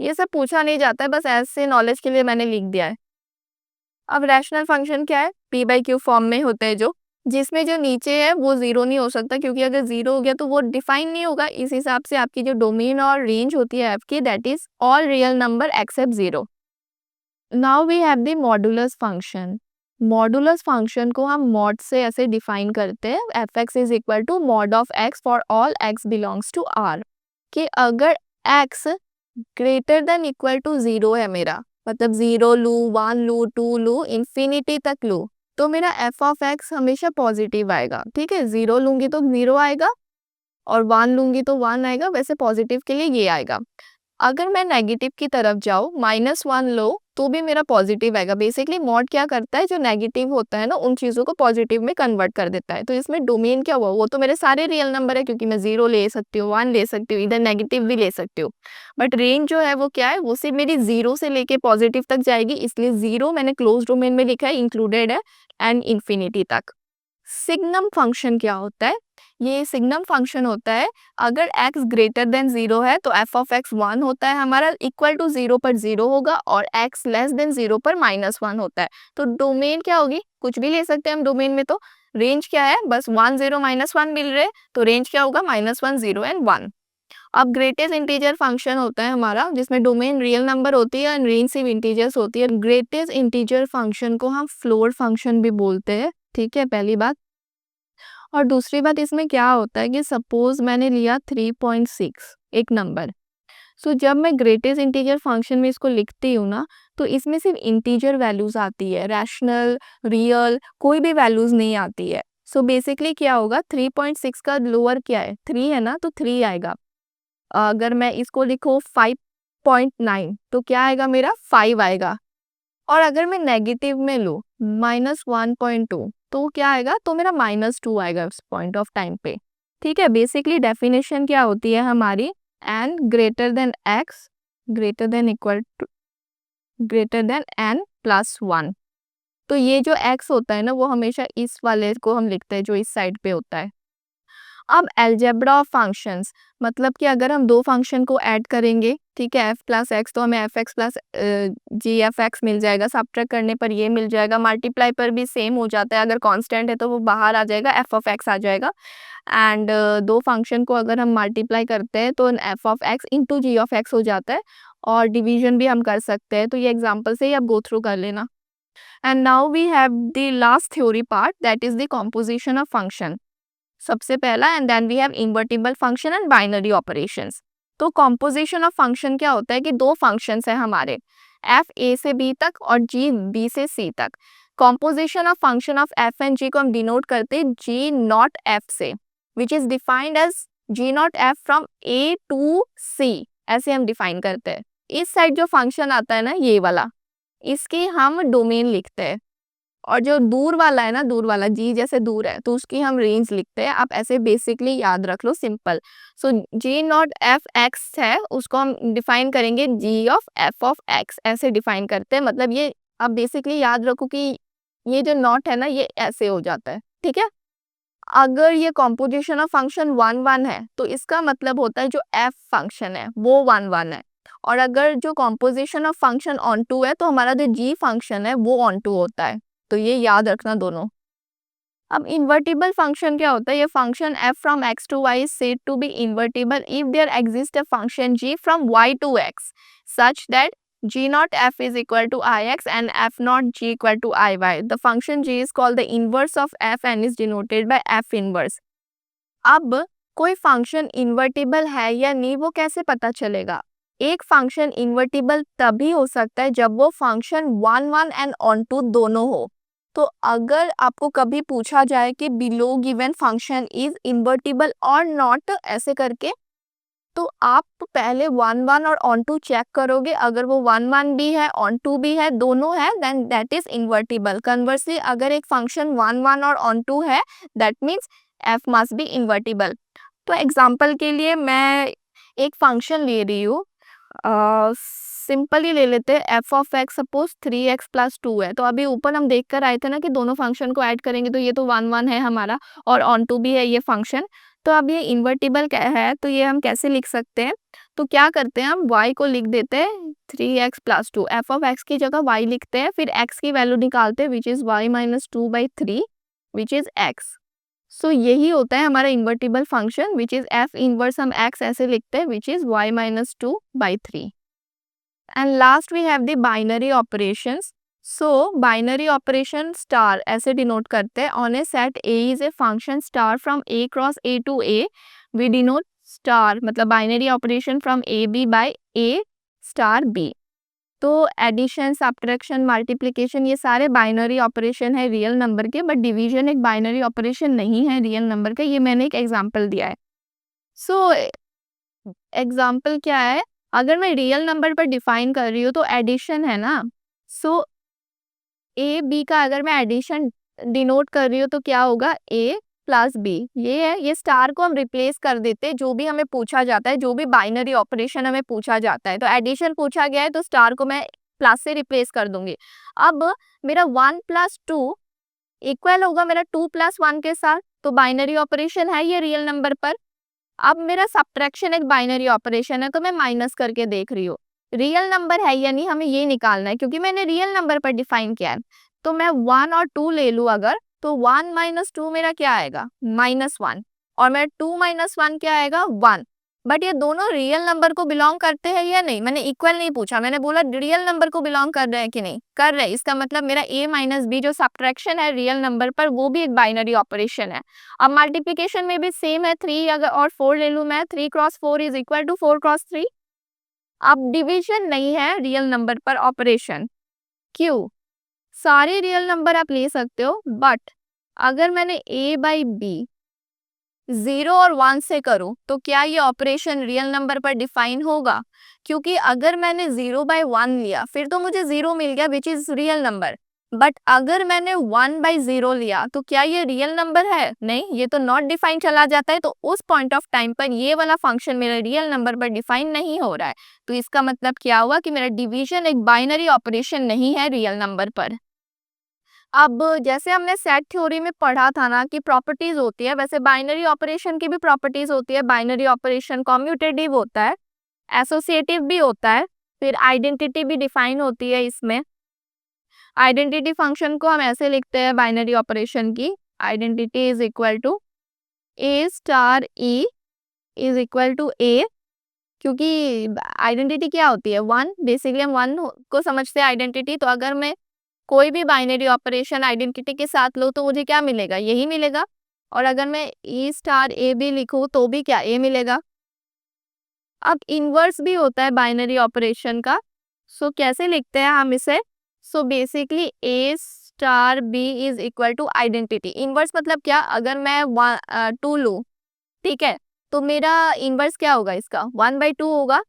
ये सब पूछा नहीं जाता है, बस ऐसे नॉलेज के लिए मैंने लिख दिया है। अब रैशनल फंक्शन क्या है, p/q फॉर्म में होते हैं जो, जिसमें जो नीचे है वो 0 नहीं हो सकता, क्योंकि अगर 0 हो गया तो वो डिफाइन नहीं होगा। इस हिसाब से आपकी जो डोमेन और रेंज होती है आपकी, that is all real number except 0। Now we have the modulus function. Modulus function को हम मॉड से ऐसे डिफाइन करते हैं, f x is equal to mod of x for all x belongs to R. कि अगर x greater than equal to 0 है मेरा, मतलब 0 लू, 1 लू, 2 लू, इंफिनिटी तक लू, तो मेरा एफ ऑफ एक्स हमेशा पॉजिटिव आएगा। ठीक है, 0 लूंगी तो 0 आएगा और 1 लूंगी तो 1 आएगा, वैसे पॉजिटिव के लिए ये आएगा। अगर मैं नेगेटिव की तरफ जाऊँ, -1 लो तो भी मेरा पॉजिटिव आएगा। बेसिकली मॉड क्या करता है, जो नेगेटिव होता है ना उन चीज़ों को पॉजिटिव में कन्वर्ट कर देता है। तो इसमें डोमेन क्या हुआ, वो तो मेरे सारे रियल नंबर है, क्योंकि मैं 0 ले सकती हूँ, 1 ले सकती हूँ, इधर नेगेटिव भी ले सकती हूँ। बट रेंज जो है वो क्या है, वो सिर्फ मेरी 0 से लेके पॉजिटिव तक जाएगी, इसलिए 0 मैंने क्लोज डोमेन में लिखा है, इंक्लूडेड है, एंड इन्फिनिटी तक। सिग्नम फंक्शन क्या होता है, ये सिग्नम फंक्शन होता है, अगर x ग्रेटर देन 0 है तो f ऑफ x 1 होता है हमारा, इक्वल टू 0 पर 0 होगा, और x लेस देन 0 पर -1 होता है। तो डोमेन क्या होगी, कुछ भी ले सकते हैं हम डोमेन में। तो रेंज क्या है, बस 1 0 -1 मिल रहे, तो रेंज क्या होगा, -1 0 एंड 1। अब ग्रेटेस्ट इंटीजर फंक्शन होता है हमारा, जिसमें डोमेन रियल नंबर होती है एंड रेंज सिर्फ इंटीजर्स होती है। ग्रेटेस्ट इंटीजर फंक्शन को हम फ्लोर फंक्शन भी बोलते हैं। ठीक है, पहली बात। और दूसरी बात, इसमें क्या होता है कि सपोज मैंने लिया 3.6 एक नंबर। सो जब मैं ग्रेटेस्ट इंटीजर फंक्शन में इसको लिखती हूँ ना, तो इसमें सिर्फ इंटीजर वैल्यूज आती है, रैशनल, रियल, कोई भी वैल्यूज नहीं आती है। सो बेसिकली क्या होगा, 3.6 का लोअर क्या है, 3 है ना, तो 3 आएगा। अगर मैं इसको लिखूँ 5.9 तो क्या आएगा मेरा, 5 आएगा। और अगर मैं नेगेटिव में लूँ -1.2 तो क्या आएगा, तो मेरा -2 आएगा उस पॉइंट ऑफ टाइम पे। ठीक है, बेसिकली डेफिनेशन क्या होती है हमारी, n greater than x greater than equal to greater than n plus 1। तो ये जो x होता है ना, वो हमेशा इस वाले को हम लिखते हैं जो इस साइड पे होता है। अब अलजेब्रा ऑफ फंक्शंस, मतलब कि अगर हम दो फंक्शन को ऐड करेंगे, ठीक है, f प्लस एक्स, तो हमें एफ एक्स प्लस जी एफ एक्स मिल जाएगा, सब्ट्रैक्ट करने पर ये मिल जाएगा, मल्टीप्लाई पर भी सेम हो जाता है, अगर कांस्टेंट है तो वो बाहर आ जाएगा, एफ ऑफ एक्स आ जाएगा। एंड दो फंक्शन को अगर हम मल्टीप्लाई करते हैं तो f of x into g of x हो जाता है, और डिवीजन भी हम कर सकते हैं। तो ये एग्जाम्पल से ही आप गो थ्रू कर लेना। And now we have the last theory part, that is the composition of function. सबसे पहला, and then we have invertible function and binary operations. तो कॉम्पोजिशन ऑफ फंक्शन क्या होता है कि दो फंक्शंस हैं हमारे, एफ ए से बी तक और जी बी से सी तक। Composition of function of f and g को हम डिनोट करते हैं जी नॉट एफ से, which is defined as g not f from A to C, ऐसे हम डिफाइन करते हैं। इस साइड जो फंक्शन आता है ना, ये वाला, इसकी हम डोमेन लिखते हैं, और जो दूर वाला है ना, दूर वाला जी जैसे दूर है, तो उसकी हम रेंज लिखते हैं। आप ऐसे बेसिकली याद रख लो, simple. So g not f x है, उसको हम डिफाइन करेंगे g of f of x, ऐसे डिफाइन करते हैं। मतलब ये आप बेसिकली याद रखो कि ये जो नॉट है ना, ये ऐसे हो जाता है। ठीक है, अगर ये कॉम्पोजिशन ऑफ फंक्शन 1 1 है, तो इसका मतलब होता है जो एफ फंक्शन है वो 1 1 है। और अगर जो composition of function onto है, तो हमारा जो जी फंक्शन है वो ऑन टू होता है। तो ये याद रखना दोनों। अब इन्वर्टिबल फंक्शन क्या होता है, ये function f from x to y is said to be invertible if there exists a function g from y to x such that g naught f is equal to ix and f naught g equal to iy. The function g is called the inverse of f and is denoted by f inverse. अब कोई function invertible है या नहीं, वो कैसे पता चलेगा? एक फंक्शन इन्वर्टिबल तभी हो सकता है जब वो फंक्शन 1 1 एंड ऑन टू दोनों हो। तो अगर आपको कभी पूछा जाए कि below given function is invertible और नॉट ऐसे करके, तो आप पहले 1 1 और ऑन टू चेक करोगे। अगर वो 1 1 भी है, ऑन टू भी है, दोनों है, then that is invertible. Conversely अगर एक फंक्शन 1 1 और ऑन टू है, that means f must be invertible. तो एग्जाम्पल के लिए मैं एक फंक्शन ले रही हूँ, सिंपली ले लेते हैं, F of x suppose 3x plus 2 है। तो अभी ऊपर हम देख कर आए थे ना कि दोनों फंक्शन को ऐड करेंगे तो ये तो 1 1 है हमारा, और ऑन टू भी है ये फंक्शन। तो अब ये इन्वर्टिबल है, तो ये हम कैसे लिख सकते हैं? तो क्या करते हैं, हम y को लिख देते हैं 3x plus 2, F of x की जगह y लिखते हैं, फिर x की वैल्यू निकालते हैं which is y minus 2/3, which is x. So यही होता है हमारा invertible function which is f inverse, हम x ऐसे लिखते हैं which is y minus 2/3. And last we have the binary operations. So binary operation star ऐसे डिनोट करते हैं on a set a is a function star from a cross a to a. We denote star मतलब binary operation from a b by a star b. तो addition, subtraction, multiplication ये सारे binary operation है real number के, but division एक binary operation नहीं है real number का. ये मैंने एक एग्जांपल दिया है. सो एग्जांपल क्या है, अगर मैं रियल नंबर पर डिफाइन कर रही हूँ तो एडिशन है ना. सो ए बी का अगर मैं एडिशन डिनोट कर रही हूँ तो क्या होगा, ए प्लस बी. ये है, ये स्टार को हम रिप्लेस कर देते हैं जो भी हमें पूछा जाता है, जो भी बाइनरी ऑपरेशन हमें पूछा जाता है. तो एडिशन पूछा गया है तो स्टार को मैं प्लस से रिप्लेस कर दूंगी. अब मेरा 1 + 2 इक्वल होगा मेरा 2 + 1 के साथ. तो बाइनरी ऑपरेशन है ये रियल नंबर पर. अब मेरा सब्ट्रैक्शन एक बाइनरी ऑपरेशन है तो मैं माइनस करके देख रही हूँ रियल नंबर है या नहीं, हमें ये निकालना है क्योंकि मैंने रियल नंबर पर डिफाइन किया है. तो मैं 1 और 2 ले लूँ अगर, तो 1 - 2 मेरा क्या आएगा, -1. और मेरा 2 - 1 क्या आएगा, 1. बट ये दोनों रियल नंबर को बिलोंग करते हैं या नहीं, मैंने इक्वल नहीं पूछा, मैंने बोला रियल नंबर को बिलोंग कर रहे हैं कि नहीं, कर रहे हैं. इसका मतलब मेरा a - b जो सब्ट्रैक्शन है रियल नंबर पर वो भी एक बाइनरी ऑपरेशन है. अब मल्टीप्लिकेशन में भी सेम है, 3 अगर और 4 ले लूँ मैं, 3 × 4 इज इक्वल टू 4 × 3. अब डिवीजन नहीं है रियल नंबर पर ऑपरेशन. क्यों, सारे रियल नंबर आप ले सकते हो, बट अगर मैंने a/b 0 और 1 से करूं तो क्या ये ऑपरेशन रियल नंबर पर डिफाइन होगा, क्योंकि अगर मैंने 0/1 लिया फिर तो मुझे 0 मिल गया which is real number. But अगर मैंने 1/0 लिया तो क्या ये रियल नंबर है, नहीं, ये तो नॉट डिफाइन चला जाता है. तो उस पॉइंट ऑफ टाइम पर ये वाला फंक्शन मेरा रियल नंबर पर डिफाइन नहीं हो रहा है. तो इसका मतलब क्या हुआ कि मेरा डिवीजन एक बाइनरी ऑपरेशन नहीं है रियल नंबर पर. अब जैसे हमने सेट थ्योरी में पढ़ा था ना कि प्रॉपर्टीज होती है, वैसे बाइनरी ऑपरेशन की भी प्रॉपर्टीज होती है. बाइनरी ऑपरेशन कम्यूटेटिव होता है, एसोसिएटिव भी होता है, फिर आइडेंटिटी भी डिफाइन होती है इसमें. आइडेंटिटी फंक्शन को हम ऐसे लिखते हैं बाइनरी ऑपरेशन की, identity is equal to a star e is equal to a. क्योंकि आइडेंटिटी क्या होती है, 1. बेसिकली हम 1 को समझते हैं आइडेंटिटी. तो अगर मैं कोई भी बाइनरी ऑपरेशन आइडेंटिटी के साथ लो तो मुझे क्या मिलेगा, यही मिलेगा. और अगर मैं e स्टार a भी लिखूं तो भी क्या, a मिलेगा. अब इनवर्स भी होता है बाइनरी ऑपरेशन का. सो कैसे लिखते हैं हम इसे, so basically a star b is equal to identity. Inverse मतलब क्या, अगर मैं 2 लूँ, ठीक है, तो मेरा इनवर्स क्या होगा इसका, 1/2 होगा.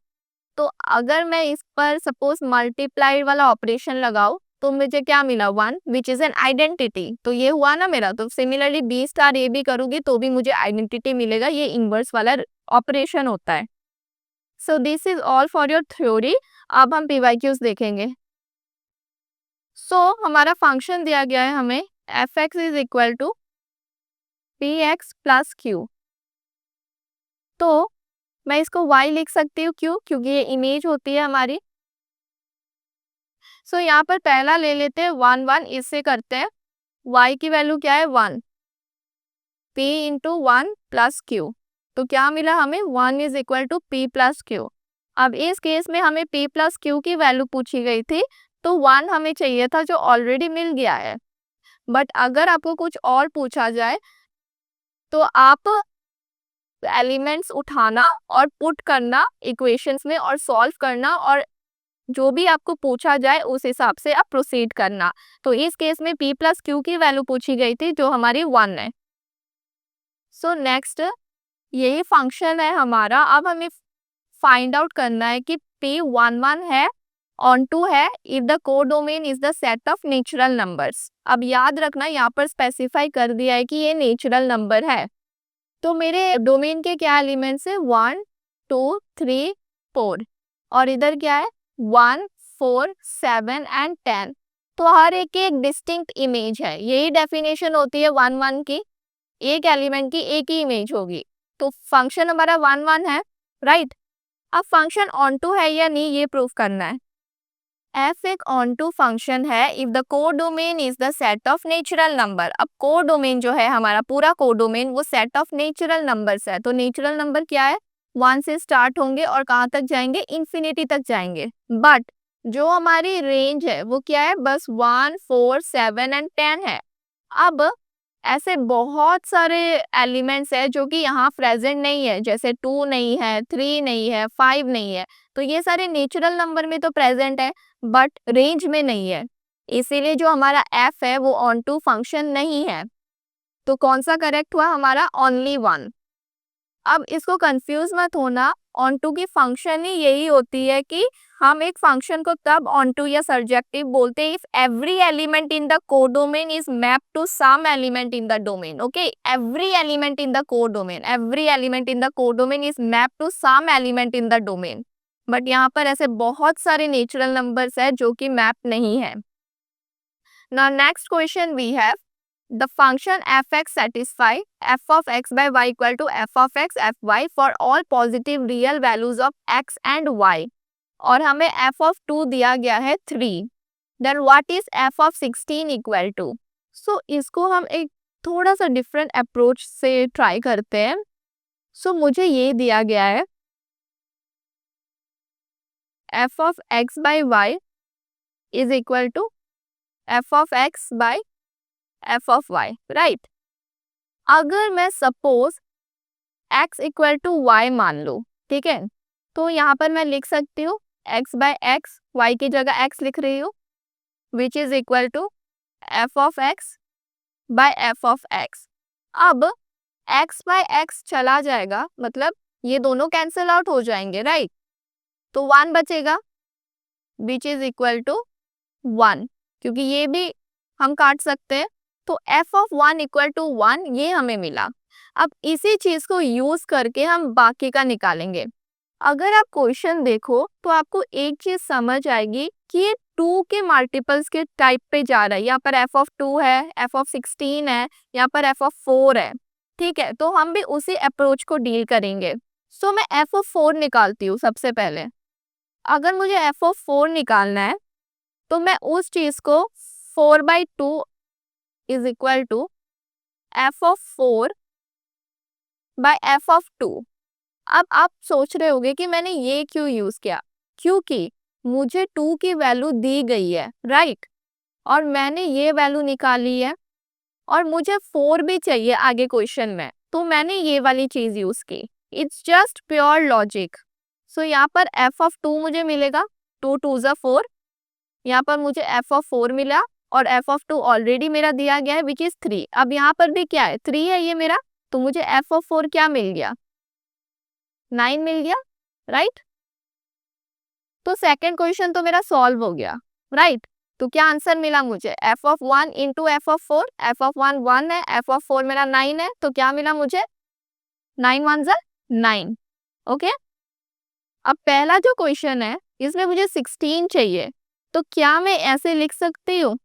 तो अगर मैं इस पर सपोज मल्टीप्लाई वाला ऑपरेशन लगाऊं तो मुझे क्या मिला, 1 विच इज एन आइडेंटिटी. तो ये हुआ ना मेरा. तो सिमिलरली b स्टार a भी करूंगी तो भी मुझे आइडेंटिटी मिलेगा. ये इनवर्स वाला ऑपरेशन होता है. So this is all for your theory. अब हम पीवाईक्यूज देखेंगे. हमारा फंक्शन दिया गया है हमें f(x) is equal to px plus q. तो मैं इसको y लिख सकती हूँ, क्यों, क्योंकि ये इमेज होती है हमारी. यहाँ पर पहला ले लेते हैं 1 1, इससे करते हैं. y की वैल्यू क्या है, 1, p इंटू 1 प्लस q. तो क्या मिला हमें, 1 is equal to p plus q. अब इस केस में हमें p प्लस q की वैल्यू पूछी गई थी तो 1 हमें चाहिए था जो ऑलरेडी मिल गया है. बट अगर आपको कुछ और पूछा जाए तो आप एलिमेंट्स उठाना और पुट करना इक्वेशंस में और सॉल्व करना, और जो भी आपको पूछा जाए उस हिसाब से आप प्रोसीड करना. तो इस केस में p प्लस q की वैल्यू पूछी गई थी जो हमारी 1 है. नेक्स्ट यही फंक्शन है हमारा. अब हमें फाइंड आउट करना है कि p11 है, ऑन टू है if the codomain is the set of natural numbers. अब याद रखना यहाँ पर स्पेसिफाई कर दिया है कि ये नेचुरल नंबर है. तो मेरे डोमेन के क्या एलिमेंट्स है, 1 2 3 4, और इधर क्या है 1 4 7 एंड 10. तो हर एक की एक डिस्टिंक्ट इमेज है. यही डेफिनेशन होती है 1 1 की, एक एलिमेंट की एक ही इमेज होगी. तो फंक्शन हमारा 1 1 है, राइट. अब फंक्शन ऑन टू है या नहीं ये प्रूफ करना है. एफ एक ऑन टू फंक्शन है if the codomain is the set of natural number. अब कोडोमेन जो है हमारा पूरा कोडोमेन वो सेट ऑफ नेचुरल नंबर्स है। तो नेचुरल नंबर क्या है, 1 से स्टार्ट होंगे और कहाँ तक जाएंगे, इन्फिनिटी तक जाएंगे। बट जो हमारी रेंज है वो क्या है, बस 1, 4, 7 एंड 10 है। अब ऐसे बहुत सारे एलिमेंट्स है जो कि यहाँ प्रेजेंट नहीं है, जैसे 2 नहीं है, 3 नहीं है, 5 नहीं है। तो ये सारे नेचुरल नंबर में तो प्रेजेंट है बट रेंज में नहीं है, इसीलिए जो हमारा एफ है वो ऑन टू फंक्शन नहीं है। तो कौन सा करेक्ट हुआ हमारा, ओनली 1। अब इसको कंफ्यूज मत होना, ऑन टू की फंक्शन ही यही होती है कि हम एक फंक्शन को तब ऑन टू या सर्जेक्टिव बोलते हैं if every element in the codomain is map to some element in the domain. Okay, every element in the codomain, every element in the codomain is map to some element in the domain. But यहाँ पर ऐसे बहुत सारे natural numbers है जो कि map नहीं है। Now next question we have the function fx satisfy f of x by y equal to f of x fy for all positive real values of x and y। और हमें f of 2 दिया गया है 3। Then what is f of 16 equal to? So इसको हम एक थोड़ा सा डिफरेंट अप्रोच से ट्राई करते हैं। So मुझे ये दिया गया है f of x by y is equal to f of x by f of y, right. अगर मैं suppose x equal to y मान लो, ठीक है, तो यहाँ पर मैं लिख सकती हूँ x बाय x, y की जगह x लिख रही हूँ, which is equal to f of x by f of x। अब x बाय x चला जाएगा, मतलब ये दोनों कैंसिल आउट हो जाएंगे, राइट। तो 1 बचेगा विच इज इक्वल टू 1, क्योंकि ये भी हम काट सकते हैं। तो f ऑफ 1 इक्वल टू 1 ये हमें मिला। अब इसी चीज को यूज करके हम बाकी का निकालेंगे। अगर आप क्वेश्चन देखो तो आपको एक चीज समझ आएगी कि ये 2 के मल्टीपल्स के टाइप पे जा रहा है। यहाँ पर f ऑफ 2 है, f ऑफ 16 है, यहाँ पर f ऑफ 4 है, ठीक है। तो हम भी उसी अप्रोच को डील करेंगे। सो मैं f ऑफ 4 निकालती हूँ सबसे पहले। अगर मुझे f ऑफ 4 निकालना है तो मैं उस चीज को 4/2 is equal to f of 4 by f of 2। अब आप सोच रहे होंगे कि मैंने ये क्यों यूज किया, क्योंकि मुझे 2 की वैल्यू दी गई है, राइट, और मैंने ये वैल्यू निकाली है और मुझे 4 भी चाहिए आगे क्वेश्चन में, तो मैंने ये वाली चीज यूज की। It's just pure logic. So यहाँ पर f ऑफ 2 मुझे मिलेगा, 2 2 ज़ा 4, यहाँ पर मुझे f ऑफ 4 मिला और f ऑफ 2 ऑलरेडी मेरा दिया गया है विच इज 3। अब यहाँ पर भी क्या है, 3 है ये मेरा, तो मुझे f ऑफ 4 क्या मिल गया, 9 मिल गया, राइट। तो सेकंड क्वेश्चन तो मेरा सॉल्व हो गया, राइट। तो क्या आंसर मिला मुझे, f of 1 into f of 4, f of 1 1 है, f ऑफ 4 मेरा 9 है, तो क्या मिला मुझे, 9 1 ज़ा 9। ओके, अब पहला जो क्वेश्चन है इसमें मुझे 16 चाहिए, तो क्या मैं ऐसे लिख सकती हूँ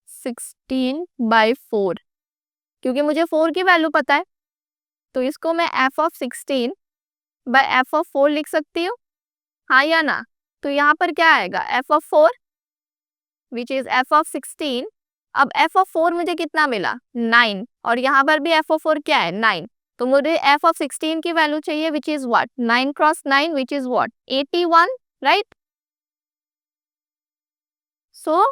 16/4, क्योंकि मुझे 4 की वैल्यू पता है, तो इसको मैं f of 16 by f of 4 लिख सकती हूँ, हाँ या ना। तो यहाँ पर क्या आएगा, f of 4 which is f of 16। अब f ऑफ 4 मुझे कितना मिला, 9, और यहाँ पर भी f ऑफ 4 क्या है, 9। तो मुझे f ऑफ 16 की वैल्यू चाहिए which is what, 9 cross 9 which is what, 81, right. So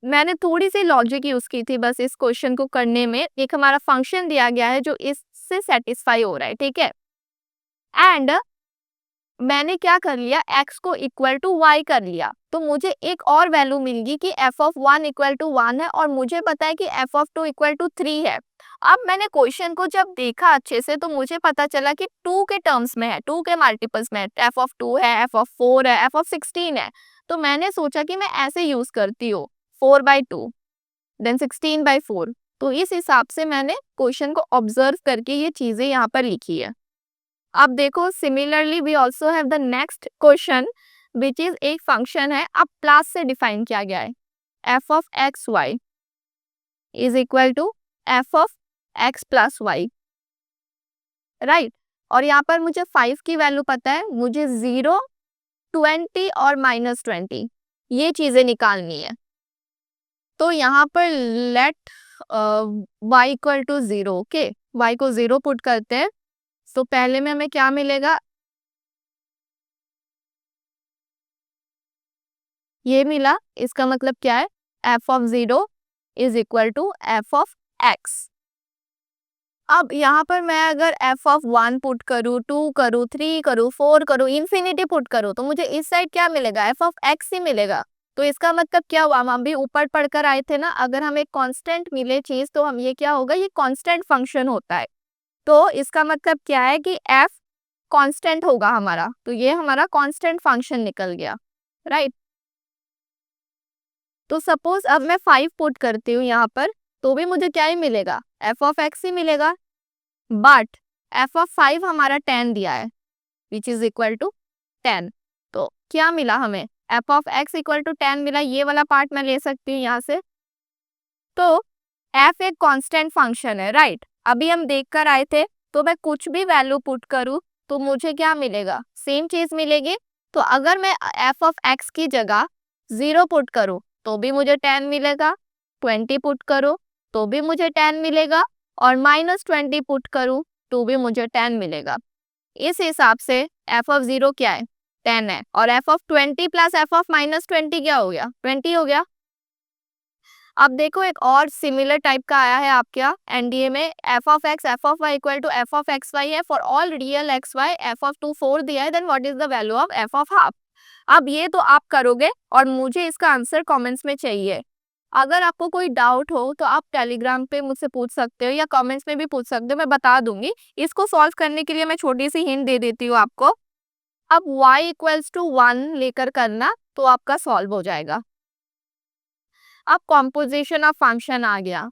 मैंने थोड़ी सी लॉजिक यूज की थी बस इस क्वेश्चन को करने में। एक हमारा फंक्शन दिया गया है जो इससे सेटिस्फाई हो रहा है, ठीक है, एंड मैंने क्या कर लिया, x को इक्वल टू y कर लिया, तो मुझे एक और वैल्यू मिल गई कि f ऑफ 1 इक्वल टू 1 है और मुझे पता है कि f ऑफ 2 इक्वल टू 3 है। अब मैंने क्वेश्चन को जब देखा अच्छे से तो मुझे पता चला कि 2 के टर्म्स में है, 2 के मल्टीपल्स में है, f ऑफ 2 है, f ऑफ 4 है, f ऑफ 16 है। तो मैंने सोचा कि मैं ऐसे यूज करती हूँ 4/2 देन 16/4। तो इस हिसाब से मैंने क्वेश्चन को ऑब्जर्व करके ये चीजें यहाँ पर लिखी है। अब देखो similarly we also have the next question which is एक फंक्शन है, अब प्लस से डिफाइन किया गया है, f of x y is equal to f of x plus y, right. और यहाँ पर मुझे 5 की वैल्यू पता है, मुझे 0 20 और -20 ये चीजें निकालनी है। तो यहाँ पर let y equal to 0, okay, y को 0 पुट करते हैं। तो पहले में हमें क्या मिलेगा, ये मिला। इसका मतलब क्या है, f of 0 is equal to f of x। अब यहाँ पर मैं अगर f ऑफ 1 पुट करूँ, 2 करूँ, 3 करूँ, 4 करूँ, इन्फिनिटी पुट करूँ, तो मुझे इस साइड क्या मिलेगा, f ऑफ x ही मिलेगा। तो इसका मतलब क्या हुआ, हम अभी ऊपर पढ़कर आए थे ना, अगर हमें कांस्टेंट मिले चीज तो हम ये क्या होगा, ये कांस्टेंट फंक्शन होता है। तो इसका मतलब क्या है कि f कांस्टेंट होगा हमारा, तो ये हमारा कांस्टेंट फंक्शन निकल गया, राइट। तो सपोज अब मैं 5 पुट करती हूँ यहाँ पर, तो भी मुझे क्या ही मिलेगा, f ऑफ x ही मिलेगा। बट f ऑफ 5 हमारा 10 दिया है, विच इज इक्वल टू 10। तो क्या मिला हमें, f of x equal to 10 मिला। ये वाला पार्ट मैं ले सकती हूँ यहाँ से। तो f एक कांस्टेंट फंक्शन है, राइट। अभी हम देख कर आए थे, तो मैं कुछ भी वैल्यू पुट करूँ तो मुझे क्या मिलेगा, सेम चीज मिलेगी। तो अगर मैं f ऑफ x की जगह 0 पुट करूँ तो भी मुझे 10 मिलेगा, 20 पुट करूँ तो भी मुझे 10 मिलेगा, और -20 पुट करूँ तो भी मुझे 10 मिलेगा। इस हिसाब से f ऑफ 0 क्या है, 10 है, और f of 20 plus f of -20 क्या हो गया, 20 हो गया। अब देखो एक और सिमिलर टाइप का आया है आपके यहाँ एनडीए में, f of x f of y equal to f of x y है for all real x y, f of 2 4 दिया है, then what is the value of f of half. अब ये तो आप करोगे और मुझे इसका आंसर कमेंट्स में चाहिए। अगर आपको कोई डाउट हो तो आप टेलीग्राम पे मुझसे पूछ सकते हो या कमेंट्स में भी पूछ सकते हो, मैं बता दूंगी। इसको सॉल्व करने के लिए मैं छोटी सी हिंट दे देती हूँ आपको। अब y इक्वल्स टू 1 लेकर करना तो आपका सॉल्व हो जाएगा। अब कॉम्पोजिशन ऑफ फंक्शन आ गया,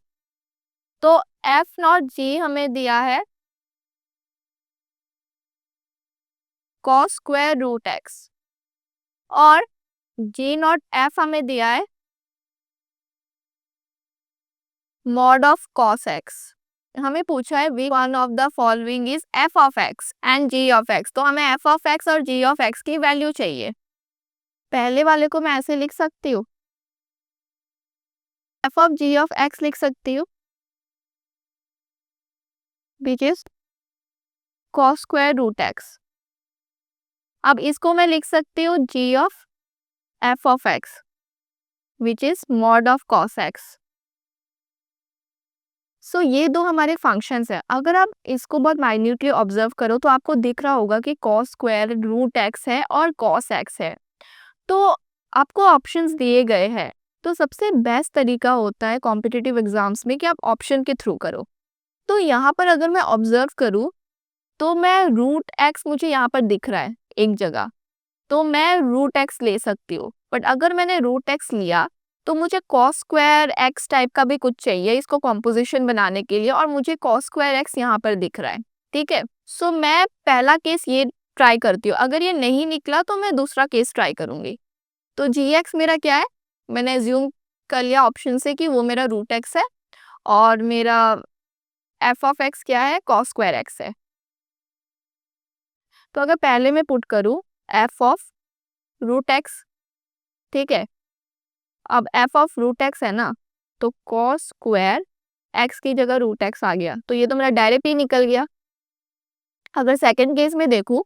तो f नॉट g हमें दिया है cos स्क्वायर रूट x, और g नॉट f हमें दिया है मॉड ऑफ cos x। हमें पूछा है we one of the following is f of x and g of x, तो हमें f ऑफ x और g ऑफ x की वैल्यू चाहिए। पहले वाले को मैं ऐसे लिख सकती हूँ, f of g of x लिख सकती हूँ, which is cos square root x। अब इसको मैं लिख सकती हूँ g of f of x, which is mod of cos x। So ये दो हमारे फंक्शंस है। अगर आप इसको बहुत माइन्यूटली ऑब्जर्व करो तो आपको दिख रहा होगा कि cos स्क्वायर रूट x है और cos x है। तो आपको ऑप्शंस दिए गए हैं, तो सबसे बेस्ट तरीका होता है कॉम्पिटिटिव एग्जाम्स में कि आप ऑप्शन के थ्रू करो। तो यहाँ पर अगर मैं ऑब्जर्व करूँ तो मैं रूट x मुझे यहाँ पर दिख रहा है एक जगह, तो मैं रूट x ले सकती हूँ। बट अगर मैंने रूट x लिया तो मुझे cos स्क्वायर x टाइप का भी कुछ चाहिए इसको कॉम्पोजिशन बनाने के लिए, और मुझे cos स्क्वायर x यहाँ पर दिख रहा है, ठीक है। सो मैं पहला केस ये ट्राई करती हूँ, अगर ये नहीं निकला तो मैं दूसरा केस ट्राई करूंगी। तो gx मेरा क्या है, मैंने एज्यूम कर लिया ऑप्शन से कि वो मेरा रूट x है, और मेरा f ऑफ x क्या है, cos स्क्वायर x है। तो अगर पहले मैं पुट करूँ f ऑफ रूट x, ठीक है, अब f ऑफ रूट x है ना, तो cos स्क्वायर x की जगह रूट x आ गया, तो ये तो मेरा डायरेक्ट ही निकल गया। अगर सेकंड केस में देखूं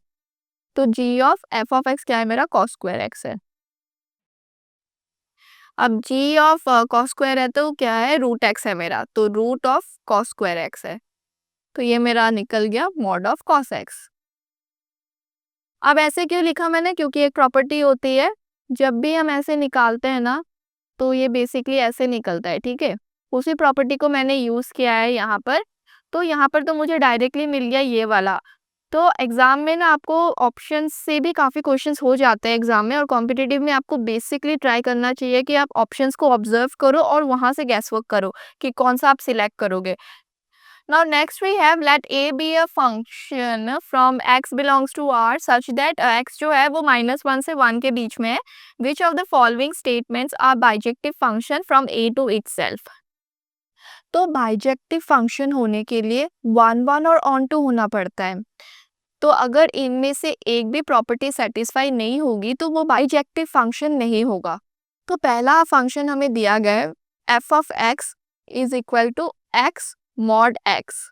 तो g of f of x क्या है, मेरा cos स्क्वायर x है। अब g ऑफ cos स्क्वायर है तो क्या है, रूट x है मेरा, तो root of cos square x है, तो ये मेरा निकल गया मॉड ऑफ cos x। अब ऐसे क्यों लिखा मैंने, क्योंकि एक प्रॉपर्टी होती है जब भी हम ऐसे निकालते हैं ना तो ये बेसिकली ऐसे निकलता है, ठीक है। उसी प्रॉपर्टी को मैंने यूज किया है यहाँ पर, तो यहाँ पर तो मुझे डायरेक्टली मिल गया ये वाला। तो एग्जाम में ना आपको ऑप्शंस से भी काफ़ी क्वेश्चंस हो जाते हैं एग्जाम में, और कॉम्पिटिटिव में आपको बेसिकली ट्राई करना चाहिए कि आप ऑप्शंस को ऑब्जर्व करो और वहाँ से गैस वर्क करो कि कौन सा आप सिलेक्ट करोगे। Now next we have let a be a function from x belongs to r such that x जो है वो -1 से 1 के बीच में है। Which of the following statements are bijective function from a to itself? तो बाइजेक्टिव फंक्शन होने के लिए 1 1 और ऑन टू होना पड़ता है। तो अगर इनमें से एक भी प्रॉपर्टी सेटिस्फाई नहीं होगी तो वो बाइजेक्टिव फंक्शन नहीं होगा। तो पहला फंक्शन हमें दिया गया है f of x is equal to x mod x,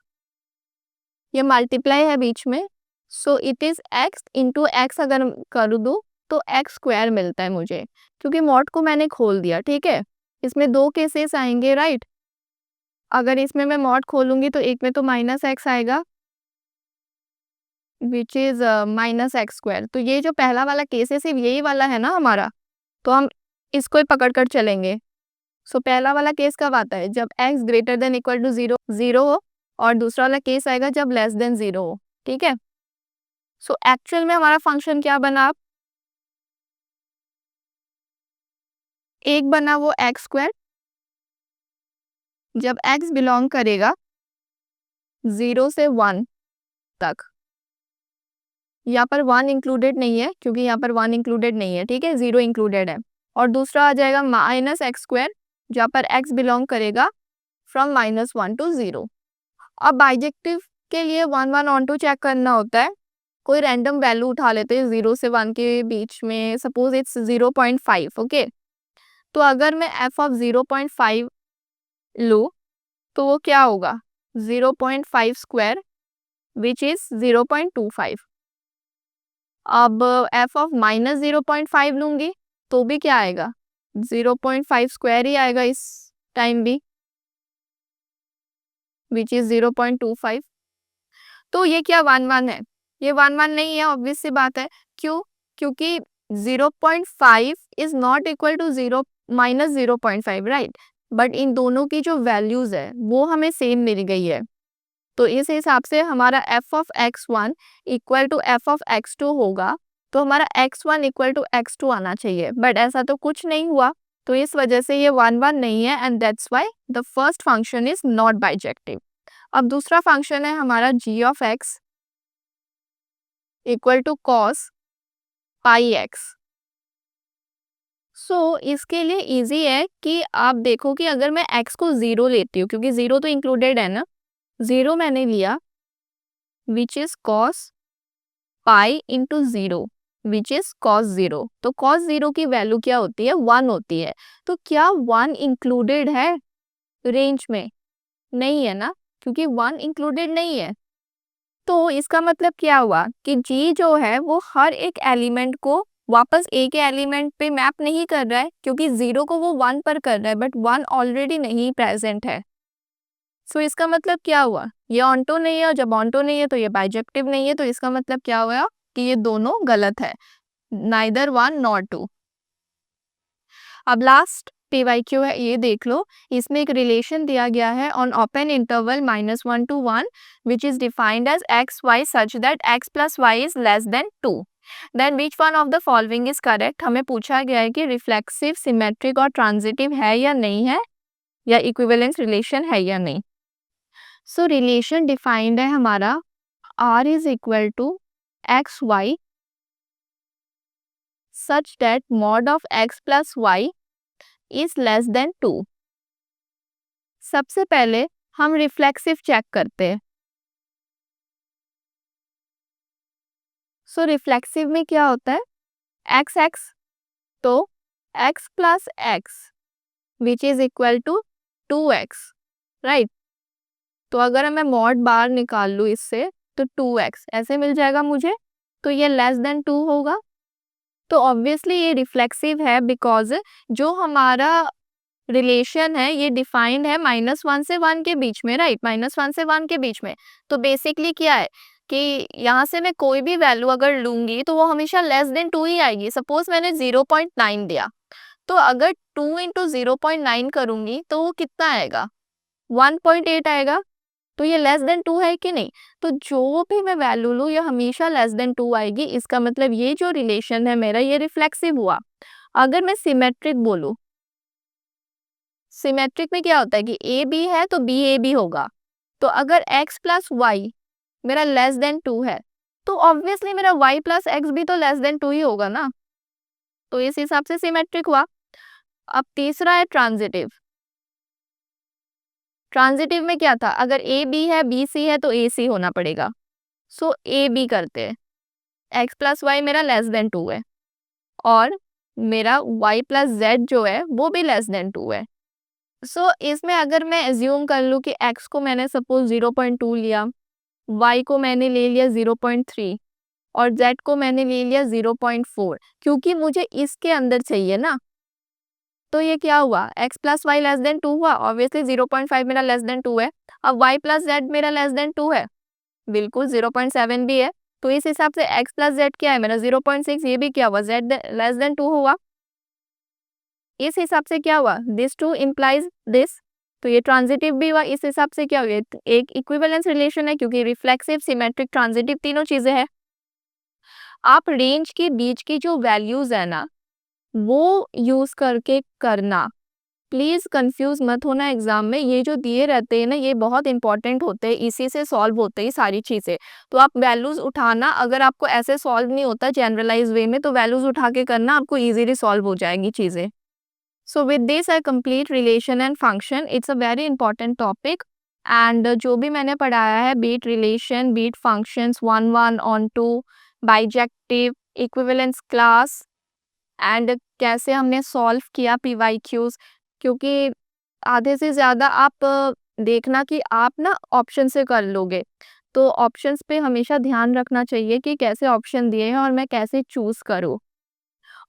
ये मल्टीप्लाई है बीच में, so it is x into x अगर कर दूँ तो एक्स स्क्वायर मिलता है मुझे, क्योंकि मॉड को मैंने खोल दिया। ठीक है, इसमें दो केसेस आएंगे राइट। अगर इसमें मैं मॉड खोलूंगी तो एक में तो माइनस एक्स आएगा which is minus x square. तो ये जो पहला वाला केस है सिर्फ यही वाला है ना हमारा, तो हम इसको ही पकड़ कर चलेंगे। सो पहला वाला केस कब आता है, जब x greater than equal to zero हो, और दूसरा वाला केस आएगा जब लेस देन जीरो हो। ठीक है, सो एक्चुअल में हमारा फंक्शन क्या बना, एक बना वो एक्स स्क्वायर जब x बिलोंग करेगा 0 से 1 तक। यहाँ पर 1 इंक्लूडेड नहीं है, क्योंकि यहाँ पर 1 इंक्लूडेड नहीं है। ठीक है, 0 इंक्लूडेड है। और दूसरा आ जाएगा माइनस एक्स स्क्वायर, जहाँ पर x बिलोंग करेगा फ्रॉम -1 to 0। अब बाइजेक्टिव के लिए 1 1 ऑन टू चेक करना होता है, कोई रैंडम वैल्यू उठा लेते हैं 0 से 1 के बीच में, सपोज इट्स 0.5। ओके, तो अगर मैं f ऑफ 0.5 लूँ तो वो क्या होगा, 0.5 स्क्वायर विच इज 0.25। अब f ऑफ -0.5 लूंगी तो भी क्या आएगा, 0.5 स्क्वायर ही आएगा इस टाइम भी, विच इज 0.25। तो ये क्या 1 1 है, ये 1 1 नहीं है, ऑब्वियस सी बात है। क्यों, क्योंकि 0.5 is not equal to -0.5 right, but इन दोनों की जो वैल्यूज है वो हमें सेम मिल गई है। तो इस हिसाब से हमारा f of x1 equal to f of x2 होगा, तो हमारा x1 इक्वल टू x2 आना चाहिए, बट ऐसा तो कुछ नहीं हुआ, तो इस वजह से ये 1 1 नहीं है, and that's why the first function is not bijective. अब दूसरा फंक्शन है हमारा g of x equal to cos pi x. So इसके लिए इजी है कि आप देखो कि अगर मैं x को 0 लेती हूँ, क्योंकि 0 तो इंक्लूडेड है ना, 0 मैंने लिया which is cos pi into 0 which is cos 0। तो कॉस 0 की वैल्यू क्या होती है, 1 होती है। तो क्या 1 इंक्लूडेड है रेंज में, नहीं है ना, क्योंकि 1 इंक्लूडेड नहीं है। तो इसका मतलब क्या हुआ कि g जो है वो हर एक एलिमेंट को वापस a के एलिमेंट पे मैप नहीं कर रहा है, क्योंकि 0 को वो 1 पर कर रहा है, बट 1 ऑलरेडी नहीं प्रेजेंट है। सो इसका मतलब क्या हुआ, ये ऑन्टो नहीं है, और जब ऑन्टो नहीं है तो ये बाइजेक्टिव नहीं है। तो इसका मतलब क्या हुआ कि ये दोनों गलत है, नाइदर 1 नॉर 2। अब लास्ट PYQ है, ये देख लो। इसमें एक रिलेशन दिया गया है on open interval -1 to 1 which is defined as x y such that x plus y is less than 2। Then which one of the following is correct. हमें पूछा गया है कि रिफ्लेक्सिव, सिमेट्रिक और ट्रांजिटिव है या नहीं है, या इक्विवेलेंस रिलेशन है या नहीं। सो रिलेशन डिफाइंड है हमारा R is equal to x y such that mod of x plus y is less than 2। सबसे पहले हम रिफ्लेक्सिव चेक करते हैं। सो रिफ्लेक्सिव में क्या होता है, एक्स एक्स, तो x plus x which is equal to 2x right. तो अगर मैं मॉड बार निकाल लूँ इससे तो 2x ऐसे मिल जाएगा मुझे, तो ये लेस देन 2 होगा। तो ऑब्वियसली ये रिफ्लेक्सिव है, बिकॉज जो हमारा रिलेशन है ये डिफाइंड है -1 से 1 के बीच में राइट, -1 से 1 के बीच में। तो बेसिकली क्या है कि यहाँ से मैं कोई भी वैल्यू अगर लूंगी तो वो हमेशा लेस देन 2 ही आएगी। सपोज मैंने 0.9 दिया, तो अगर 2 इंटू 0.9 करूंगी तो वो कितना आएगा, 1.8 आएगा। तो ये लेस देन 2 है कि नहीं, तो जो भी मैं वैल्यू लूँ ये हमेशा लेस देन 2 आएगी। इसका मतलब ये जो रिलेशन है मेरा ये रिफ्लेक्सिव हुआ। अगर मैं सिमेट्रिक बोलूँ, सिमेट्रिक में क्या होता है कि ए बी है तो बी ए बी होगा। तो अगर x प्लस वाई मेरा लेस देन 2 है तो ऑब्वियसली मेरा y प्लस एक्स भी तो लेस देन 2 ही होगा ना, तो इस हिसाब से सिमेट्रिक हुआ। अब तीसरा है ट्रांजिटिव। ट्रांजिटिव में क्या था, अगर ए बी है बी सी है तो ए सी होना पड़ेगा। सो ए बी करते हैं। एक्स प्लस वाई मेरा लेस देन 2 है और मेरा y प्लस जेड जो है वो भी लेस देन 2 है। सो इसमें अगर मैं एज्यूम कर लूँ कि x को मैंने सपोज 0.2 लिया, y को मैंने ले लिया 0.3 और z को मैंने ले लिया 0.4, क्योंकि मुझे इसके अंदर चाहिए ना। तो ये क्या हुआ, x plus y less than 2 हुआ, ऑब्वियसली 0.5 मेरा लेस देन 2 है। अब y प्लस जेड मेरा लेस देन 2 है, बिल्कुल 0.7 भी है। तो इस हिसाब से x प्लस जेड क्या है मेरा 0.6, ये भी क्या हुआ, z लेस देन 2 हुआ। इस हिसाब से क्या हुआ, दिस टू इम्प्लाइज दिस, तो ये ट्रांजिटिव भी हुआ। इस हिसाब से क्या हुआ, एक इक्विवेलेंस रिलेशन है, क्योंकि रिफ्लेक्सिव, सिमेट्रिक, ट्रांजिटिव तीनों चीजें हैं। आप रेंज के बीच की जो वैल्यूज है ना वो यूज करके करना, प्लीज कंफ्यूज मत होना एग्जाम में। ये जो दिए रहते हैं ना ये बहुत इंपॉर्टेंट होते हैं, इसी से सॉल्व होते हैं सारी चीजें। तो आप वैल्यूज उठाना, अगर आपको ऐसे सॉल्व नहीं होता जनरलाइज वे में तो वैल्यूज उठा के करना, आपको इजीली सॉल्व हो जाएगी चीजें। So with this I complete relation and function. It's a very important topic. And जो भी मैंने पढ़ाया है, be it relation, be it functions, 1, 1, on 2, bijective, equivalence class, and कैसे हमने solve किया PYQs, क्योंकि आधे से ज़्यादा आप देखना कि आप ना ऑप्शन से कर लोगे, तो ऑप्शंस पे हमेशा ध्यान रखना चाहिए कि कैसे ऑप्शन दिए हैं और मैं कैसे चूज़ करूँ।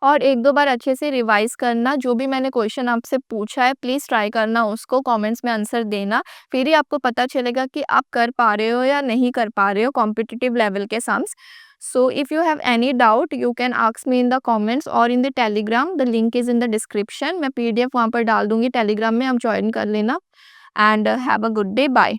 और 1-2 बार अच्छे से रिवाइज़ करना, जो भी मैंने क्वेश्चन आपसे पूछा है प्लीज़ ट्राई करना उसको, कमेंट्स में आंसर देना, फिर ही आपको पता चलेगा कि आप कर पा रहे हो या नहीं कर पा रहे हो कॉम्पिटिटिव लेवल के sums. So if you have any doubt you can ask me in the comments और in the Telegram, the link is in the description. मैं पीडीएफ वहाँ पर डाल दूँगी टेलीग्राम में, आप जॉइन कर लेना। And have a good day, bye.